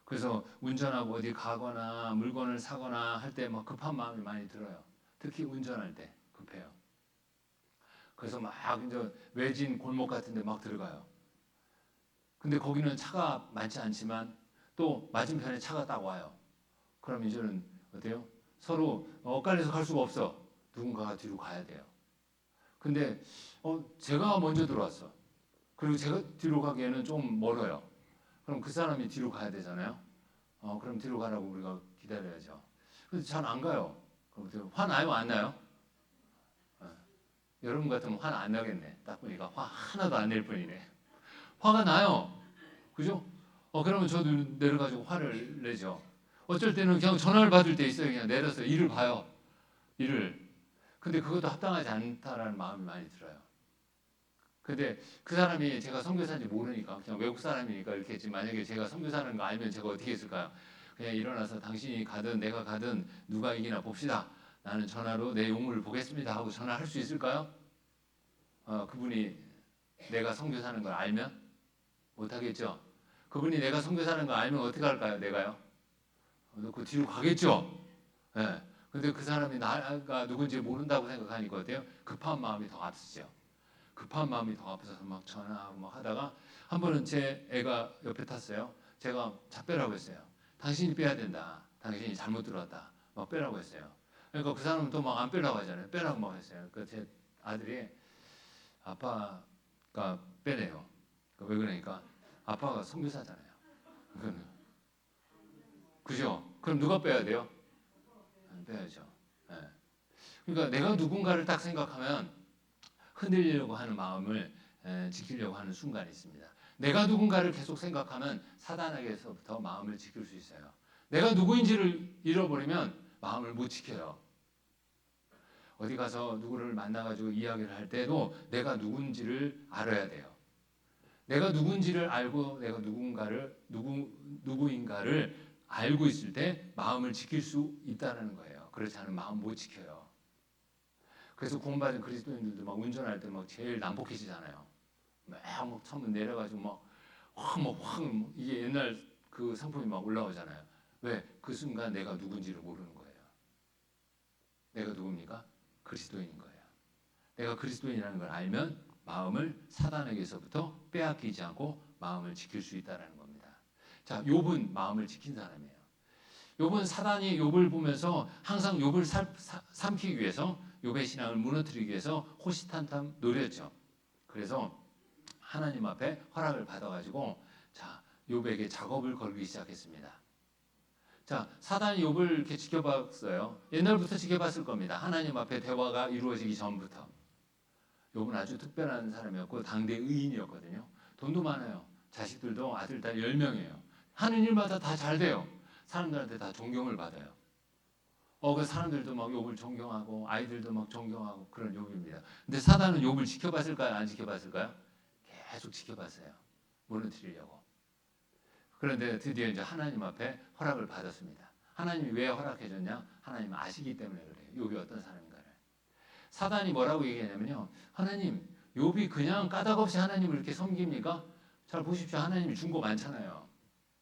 그래서 운전하고 어디 가거나 물건을 사거나 할 때 막 급한 마음이 많이 들어요. 특히 운전할 때 급해요. 그래서 막 이제 외진 골목 같은 데 막 들어가요. 근데 거기는 차가 많지 않지만 또 맞은편에 차가 딱 와요. 그럼 이제는 어때요? 서로 엇갈려서 갈 수가 없어. 누군가가 뒤로 가야 돼요. 근데 제가 먼저 들어왔어. 그리고 제가 뒤로 가기에는 좀 멀어요. 그럼 그 사람이 뒤로 가야 되잖아요. 그럼 뒤로 가라고 우리가 기다려야죠. 근데 잘 안 가요. 그럼 화 나요, 안 나요? 여러분 같으면 화는 안 나겠네. 딱 보니까 화 하나도 안 낼 뿐이네. 화가 나요. 그죠? 그러면 저도 내려가지고 화를 내죠. 어쩔 때는 그냥 전화를 받을 때 있어요. 그냥 내려서 일을 봐요. 일을. 근데 그것도 합당하지 않다라는 마음이 많이 들어요. 근데 그 사람이 제가 선교사인지 모르니까 그냥 외국 사람이니까 이렇게 했지. 만약에 제가 선교사라는 거 알면 제가 어떻게 했을까요? 그냥 일어나서 당신이 가든 내가 가든 누가 이기나 봅시다. 나는 전화로 내 용을 보겠습니다 하고 전화할 수 있을까요? 그분이 내가 선교사라는 걸 알면 못하겠죠. 그분이 내가 선교사라는 걸 알면 어떻게 할까요? 내가요? 그 뒤로 가겠죠. 예. 근데 그 사람이 나가 누군지 모른다고 생각하니까 어때요? 급한 마음이 더 앞서죠. 급한 마음이 더 앞서서 막 전화하고 막 하다가 한 번은 제 애가 옆에 탔어요. 제가 자 빼라고 했어요. 당신이 빼야 된다. 당신이 잘못 들어왔다. 막 빼라고 했어요. 그러니까 그 사람은 또 막 안 빼라고 하잖아요. 빼라고 막 했어요. 그 제 아들이 아빠가 빼래요. 왜 그러니까 아빠가 선교사잖아요. 그죠? 그럼 누가 빼야 돼요? 빼야죠. 네. 그러니까 내가 누군가를 딱 생각하면 흔들리려고 하는 마음을 지키려고 하는 순간이 있습니다. 내가 누군가를 계속 생각하면 사단에게서부터 마음을 지킬 수 있어요. 내가 누구인지를 잃어버리면 마음을 못 지켜요. 어디 가서 누구를 만나가지고 이야기를 할 때도 내가 누군지를 알아야 돼요. 내가 누군지를 알고 내가 누구인가를 알고 있을 때 마음을 지킬 수 있다는 거예요. 그렇지 않으면 마음 못 지켜요. 그래서 구원받은 그리스도인들도 막 운전할 때 막 제일 난폭해지잖아요. 막 창문 내려가지고 확 이게 옛날 그 상품이 막 올라오잖아요. 왜? 그 순간 내가 누군지를 모르는 거예요. 내가 누굽니까? 그리스도인인 거예요. 내가 그리스도인이라는 걸 알면 마음을 사단에게서부터 빼앗기지 않고 마음을 지킬 수 있다는 겁니다. 자, 욥은 마음을 지킨 사람이에요. 욥은 사단이 욥을 보면서 항상 욥을 삼키기 위해서 욥의 신앙을 무너뜨리기 위해서 호시탐탐 노렸죠. 그래서 하나님 앞에 허락을 받아가지고 자, 욥에게 작업을 걸기 시작했습니다. 자, 사단이 욥을 이렇게 지켜봤어요. 옛날부터 지켜봤을 겁니다. 하나님 앞에 대화가 이루어지기 전부터. 욥은 아주 특별한 사람이었고 당대 의인이었거든요. 돈도 많아요. 자식들도 아들, 딸 10명이에요. 하는 일마다 다 잘 돼요. 사람들한테 다 존경을 받아요. 그 사람들도 막 욥을 존경하고 아이들도 막 존경하고 그런 욥입니다. 근데 사단은 욥을 지켜봤을까요? 안 지켜봤을까요? 계속 지켜봤어요. 무너뜨리려고. 그런데 드디어 이제 하나님 앞에 허락을 받았습니다. 하나님이 왜 허락해줬냐? 하나님 아시기 때문에 그래요. 욥이 어떤 사람인가를. 사단이 뭐라고 얘기하냐면요. 하나님, 욥이 그냥 까닭없이 하나님을 이렇게 섬깁니까? 잘 보십시오. 하나님이 준 거 많잖아요.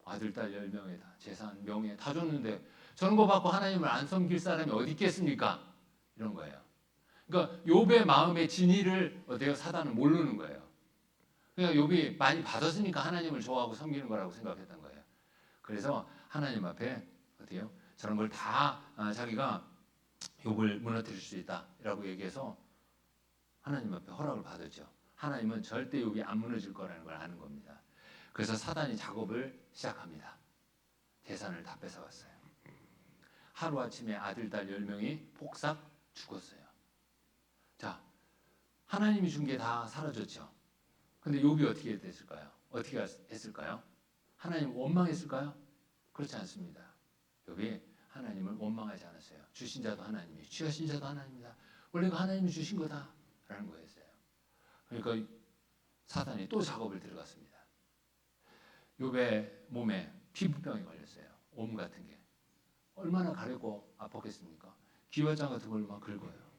아들, 딸 10명에 다 재산, 명예 다 줬는데 저런 거 받고 하나님을 안 섬길 사람이 어디 있겠습니까? 이런 거예요. 그러니까 욥의 마음의 진위를 어때요? 사단은 모르는 거예요. 그러니까 욥이 많이 받았으니까 하나님을 좋아하고 섬기는 거라고 생각했던 거예요. 그래서 하나님 앞에 어때요? 저런 걸 다 자기가 욥을 무너뜨릴 수 있다라고 얘기해서 하나님 앞에 허락을 받았죠. 하나님은 절대 욥이 안 무너질 거라는 걸 아는 겁니다. 그래서 사단이 작업을 시작합니다. 재산을 다 뺏어갔어요. 하루아침에 아들, 딸 10명이 폭삭 죽었어요. 자, 하나님이 준 게 다 사라졌죠. 근데 욥이 어떻게 됐을까요? 어떻게 했을까요? 하나님 원망했을까요? 그렇지 않습니다. 욥이 하나님을 원망하지 않았어요. 주신 자도 하나님이, 취하신 자도 하나님이다. 원래 그 하나님이 주신 거다라는 거였어요. 그러니까 사단이 또 작업을 들어갔습니다. 욥의 몸에 피부병이 걸렸어요. 옴 같은 게. 얼마나 가렵고 아팠겠습니까? 기와장 같은 걸 막 긁어요.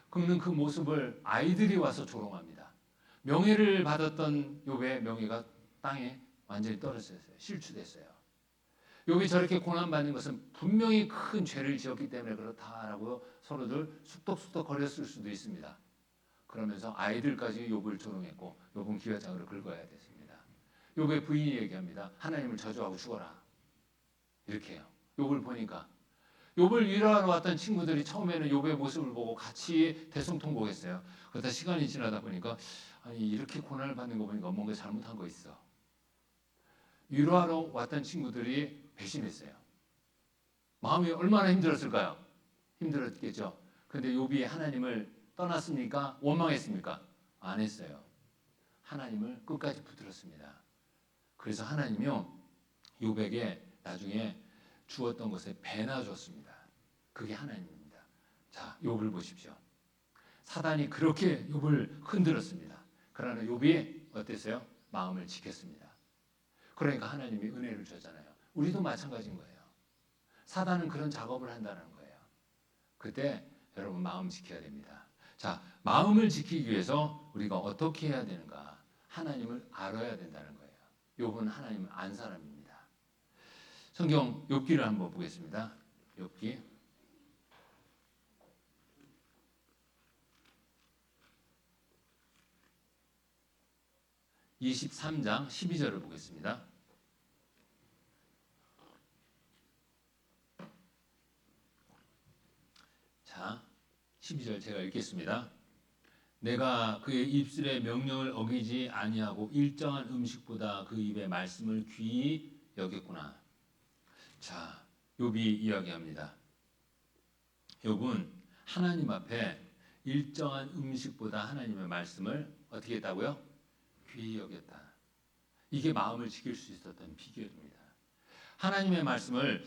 긁는 그 모습을 아이들이 와서 조롱합니다. 명예를 받았던 욥의 명예가 땅에 완전히 떨어졌어요. 실추됐어요. 욥이 저렇게 고난받는 것은 분명히 큰 죄를 지었기 때문에 그렇다라고 서로들 쑥덕쑥덕 거렸을 수도 있습니다. 그러면서 아이들까지 욥을 조롱했고 욥은 기와장으로 긁어야 됐습니다. 욥의 부인이 얘기합니다. 하나님을 저주하고 죽어라. 이렇게 해요. 욥을 보니까 욥을 위로하러 왔던 친구들이 처음에는 욥의 모습을 보고 같이 대성통곡했어요. 그러다 시간이 지나다 보니까 아니 이렇게 고난을 받는 거 보니까 뭔가 잘못한 거 있어. 위로하러 왔던 친구들이 배신했어요. 마음이 얼마나 힘들었을까요? 힘들었겠죠. 근데 욥이 하나님을 떠났습니까? 원망했습니까? 안 했어요. 하나님을 끝까지 붙들었습니다. 그래서 하나님이요 욥에게 나중에 주었던 것에 배나 줬습니다. 그게 하나님입니다. 자, 욥을 보십시오. 사단이 그렇게 욥을 흔들었습니다. 그러나 욥이 어땠어요? 마음을 지켰습니다. 그러니까 하나님이 은혜를 줬잖아요. 우리도 마찬가지인 거예요. 사단은 그런 작업을 한다는 거예요. 그때 여러분 마음 지켜야 됩니다. 자, 마음을 지키기 위해서 우리가 어떻게 해야 되는가? 하나님을 알아야 된다는 거예요. 욥은 하나님을 안 사람입니다. 성경 욥기를 한번 보겠습니다. 욥기 23장 12절을 보겠습니다. 자, 12절 제가 읽겠습니다. 내가 그의 입술의 명령을 어기지 아니하고 일정한 음식보다 그 입의 말씀을 귀히 여겼구나. 자, 욥이 이야기합니다. 욥은 하나님 앞에 일정한 음식보다 하나님의 말씀을 어떻게 했다고요? 귀히 여겼다. 이게 마음을 지킬 수 있었던 비결입니다. 하나님의 말씀을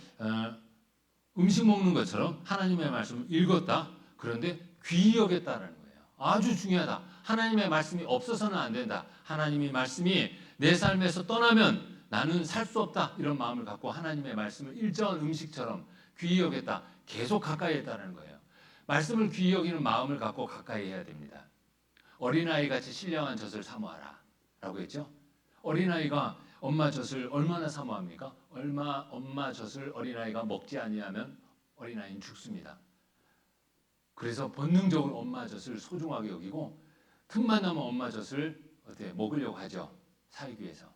음식 먹는 것처럼 하나님의 말씀을 읽었다. 그런데 귀히 여겼다라는 거예요. 아주 중요하다. 하나님의 말씀이 없어서는 안 된다. 하나님의 말씀이 내 삶에서 떠나면 나는 살 수 없다. 이런 마음을 갖고 하나님의 말씀을 일정한 음식처럼 귀히 여겼다. 계속 가까이 했다는 거예요. 말씀을 귀히 여기는 마음을 갖고 가까이 해야 됩니다. 어린아이같이 신령한 젖을 사모하라 라고 했죠. 어린아이가 엄마 젖을 얼마나 사모합니까? 엄마 젖을 어린아이가 먹지 아니하면 어린아이는 죽습니다. 그래서 본능적으로 엄마 젖을 소중하게 여기고 틈만 나면 엄마 젖을 어떻게 먹으려고 하죠. 살기 위해서.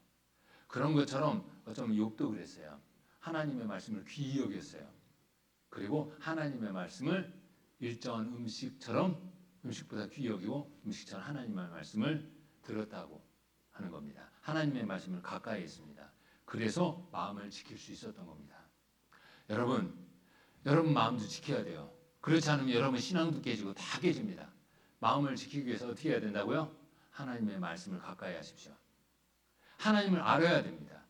그런 것처럼 어쩌면 욥도 그랬어요. 하나님의 말씀을 귀히 여겼어요. 그리고 하나님의 말씀을 일정한 음식보다 귀히 여기고 음식처럼 하나님의 말씀을 들었다고 하는 겁니다. 하나님의 말씀을 가까이 했습니다. 그래서 마음을 지킬 수 있었던 겁니다. 여러분 마음도 지켜야 돼요. 그렇지 않으면 여러분 신앙도 깨지고 다 깨집니다. 마음을 지키기 위해서 어떻게 해야 된다고요? 하나님의 말씀을 가까이 하십시오. 하나님을 알아야 됩니다.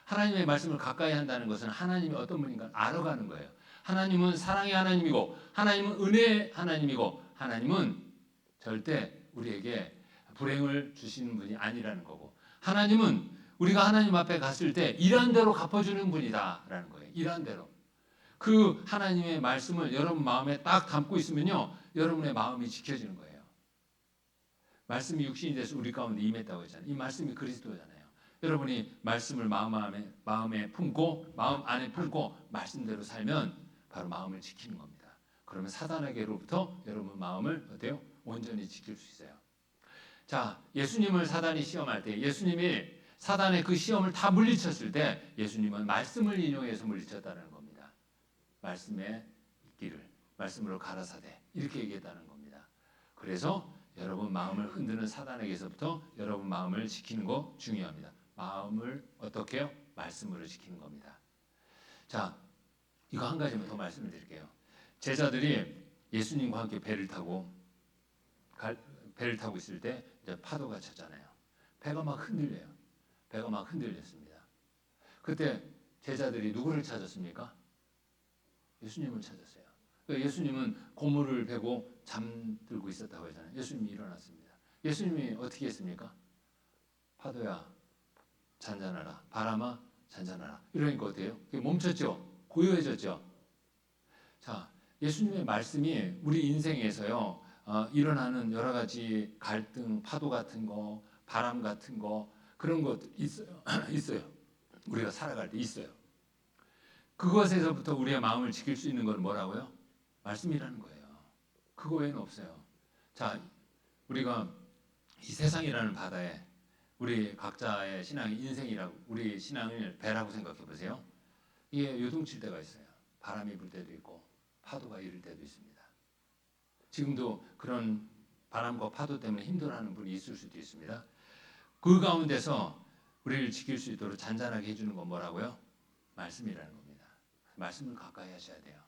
하나님의 말씀을 가까이 한다는 것은 하나님이 어떤 분인가 알아가는 거예요. 하나님은 사랑의 하나님이고 하나님은 은혜의 하나님이고 하나님은 절대 우리에게 불행을 주시는 분이 아니라는 거고 하나님은 우리가 하나님 앞에 갔을 때 일한 대로 갚아주는 분이다라는 거예요. 일한 대로. 그 하나님의 말씀을 여러분 마음에 딱 담고 있으면요. 여러분의 마음이 지켜지는 거예요. 말씀이 육신이 돼서 우리 가운데 임했다고 했잖아요. 이 말씀이 그리스도잖아요. 여러분이 말씀을 마음에 품고 마음 안에 품고 말씀대로 살면 바로 마음을 지키는 겁니다. 그러면 사단에게로부터 여러분 마음을 어때요? 온전히 지킬 수 있어요. 자, 예수님을 사단이 시험할 때 예수님이 사단의 그 시험을 다 물리쳤을 때 예수님은 말씀을 인용해서 물리쳤다는 겁니다. 말씀에 있기를 말씀으로 가라사대 이렇게 얘기했다는 겁니다. 그래서 여러분 마음을 흔드는 사단에게서부터 여러분 마음을 지키는 거 중요합니다. 마음을 어떻게 해요? 말씀으로 지키는 겁니다. 자, 이거 한 가지만 더 말씀을 드릴게요. 제자들이 예수님과 함께 배를 타고 있을 때 이제 파도가 쳤잖아요. 배가 막 흔들려요. 배가 막 흔들렸습니다. 그때 제자들이 누구를 찾았습니까? 예수님을 찾았어요. 그러니까 예수님은 고물을 베고 잠들고 있었다고 하잖아요. 예수님이 일어났습니다. 예수님이 어떻게 했습니까? 파도야 잔잔하라. 바람아 잔잔하라. 이러니까 어때요? 그게 멈췄죠? 고요해졌죠? 자, 예수님의 말씀이 우리 인생에서요. 일어나는 여러 가지 갈등, 파도 같은 거, 바람 같은 거 그런 것 있어요. 있어요. 우리가 살아갈 때 있어요. 그것에서부터 우리의 마음을 지킬 수 있는 건 뭐라고요? 말씀이라는 거예요. 그거 외에는 없어요. 자, 우리가 이 세상이라는 바다에 우리 각자의 신앙이 인생이라고 우리 신앙을 배라고 생각해 보세요. 이게 요동칠 때가 있어요. 바람이 불 때도 있고 파도가 일을 때도 있습니다. 지금도 그런 바람과 파도 때문에 힘들어하는 분이 있을 수도 있습니다. 그 가운데서 우리를 지킬 수 있도록 잔잔하게 해주는 건 뭐라고요? 말씀이라는 겁니다. 말씀을 가까이 하셔야 돼요.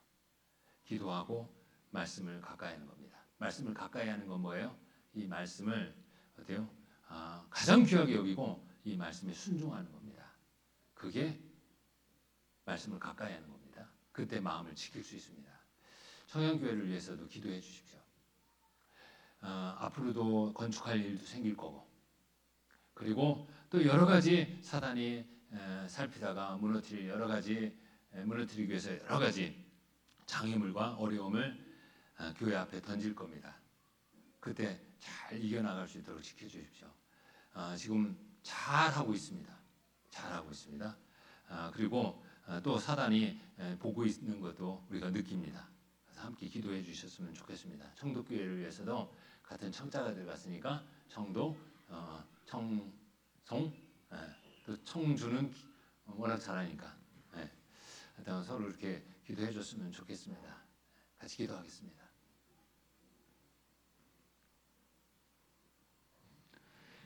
기도하고 말씀을 가까이 하는 겁니다. 말씀을 가까이 하는 건 뭐예요? 이 말씀을 어때요? 가장 귀하게 여기고 이 말씀에 순종하는 겁니다. 그게 말씀을 가까이 하는 겁니다. 그때 마음을 지킬 수 있습니다. 청양교회를 위해서도 기도해 주십시오. 앞으로도 건축할 일도 생길 거고 그리고 또 여러 가지 사단이 살피다가 무너뜨리기 위해서 여러 가지 장애물과 어려움을 교회 앞에 던질 겁니다. 그때 잘 이겨나갈 수 있도록 지켜주십시오. 지금 잘하고 있습니다. 잘하고 있습니다. 그리고 또 사단이 보고 있는 것도 우리가 느낍니다. 그래서 함께 기도해 주셨으면 좋겠습니다. 청도교회를 위해서도 같은 청자가 들어갔으니까 청도, 청송, 또 청주는 워낙 잘하니까 하여튼 서로 이렇게 기도해 줬으면 좋겠습니다. 같이 기도하겠습니다.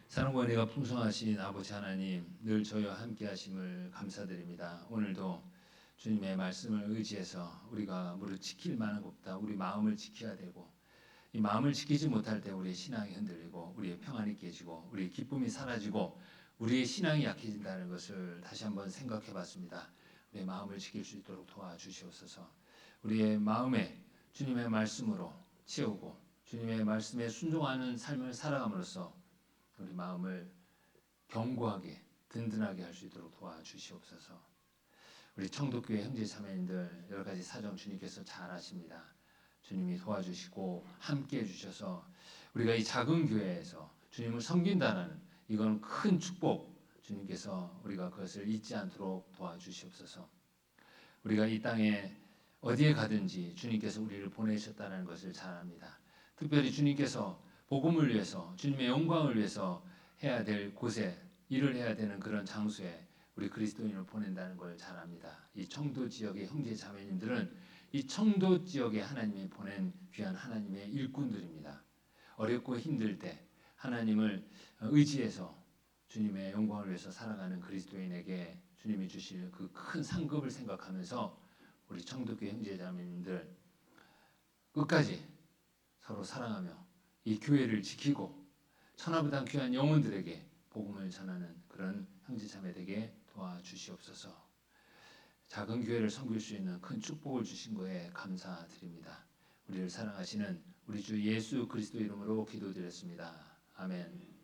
사랑과 은혜가 풍성하신 아버지 하나님, 늘 저희와 함께 하심을 감사드립니다. 오늘도 주님의 말씀을 의지해서 우리가 무릇 지킬 만한 것 없다. 우리 마음을 지켜야 되고 이 마음을 지키지 못할 때 우리의 신앙이 흔들리고 우리의 평안이 깨지고 우리의 기쁨이 사라지고 우리의 신앙이 약해진다는 것을 다시 한번 생각해 봤습니다. 우리의 마음을 지킬 수 있도록 도와주시옵소서. 우리의 마음에 주님의 말씀으로 채우고 주님의 말씀에 순종하는 삶을 살아감으로써 우리 마음을 견고하게 든든하게 할 수 있도록 도와주시옵소서. 우리 청도교회 형제자매님들 여러 가지 사정 주님께서 잘 아십니다. 주님이 도와주시고 함께 해주셔서 우리가 이 작은 교회에서 주님을 섬긴다는 이건 큰 축복, 주님께서 우리가 그것을 잊지 않도록 도와주시옵소서. 우리가 이 땅에 어디에 가든지 주님께서 우리를 보내셨다는 것을 잘 압니다. 특별히 주님께서 복음을 위해서 주님의 영광을 위해서 해야 될 곳에 일을 해야 되는 그런 장소에 우리 그리스도인을 보낸다는 걸 잘 압니다. 이 청도 지역의 형제 자매님들은 이 청도 지역에 하나님이 보낸 귀한 하나님의 일꾼들입니다. 어렵고 힘들 때 하나님을 의지해서 주님의 영광을 위해서 살아가는 그리스도인에게 주님이 주실 그 큰 상급을 생각하면서 우리 청도교회 형제자매님들 끝까지 서로 사랑하며 이 교회를 지키고 천하보다 귀한 영혼들에게 복음을 전하는 그런 형제자매 되게 도와주시옵소서. 작은 교회를 섬길 수 있는 큰 축복을 주신 거에 감사드립니다. 우리를 사랑하시는 우리 주 예수 그리스도 이름으로 기도드렸습니다. 아멘.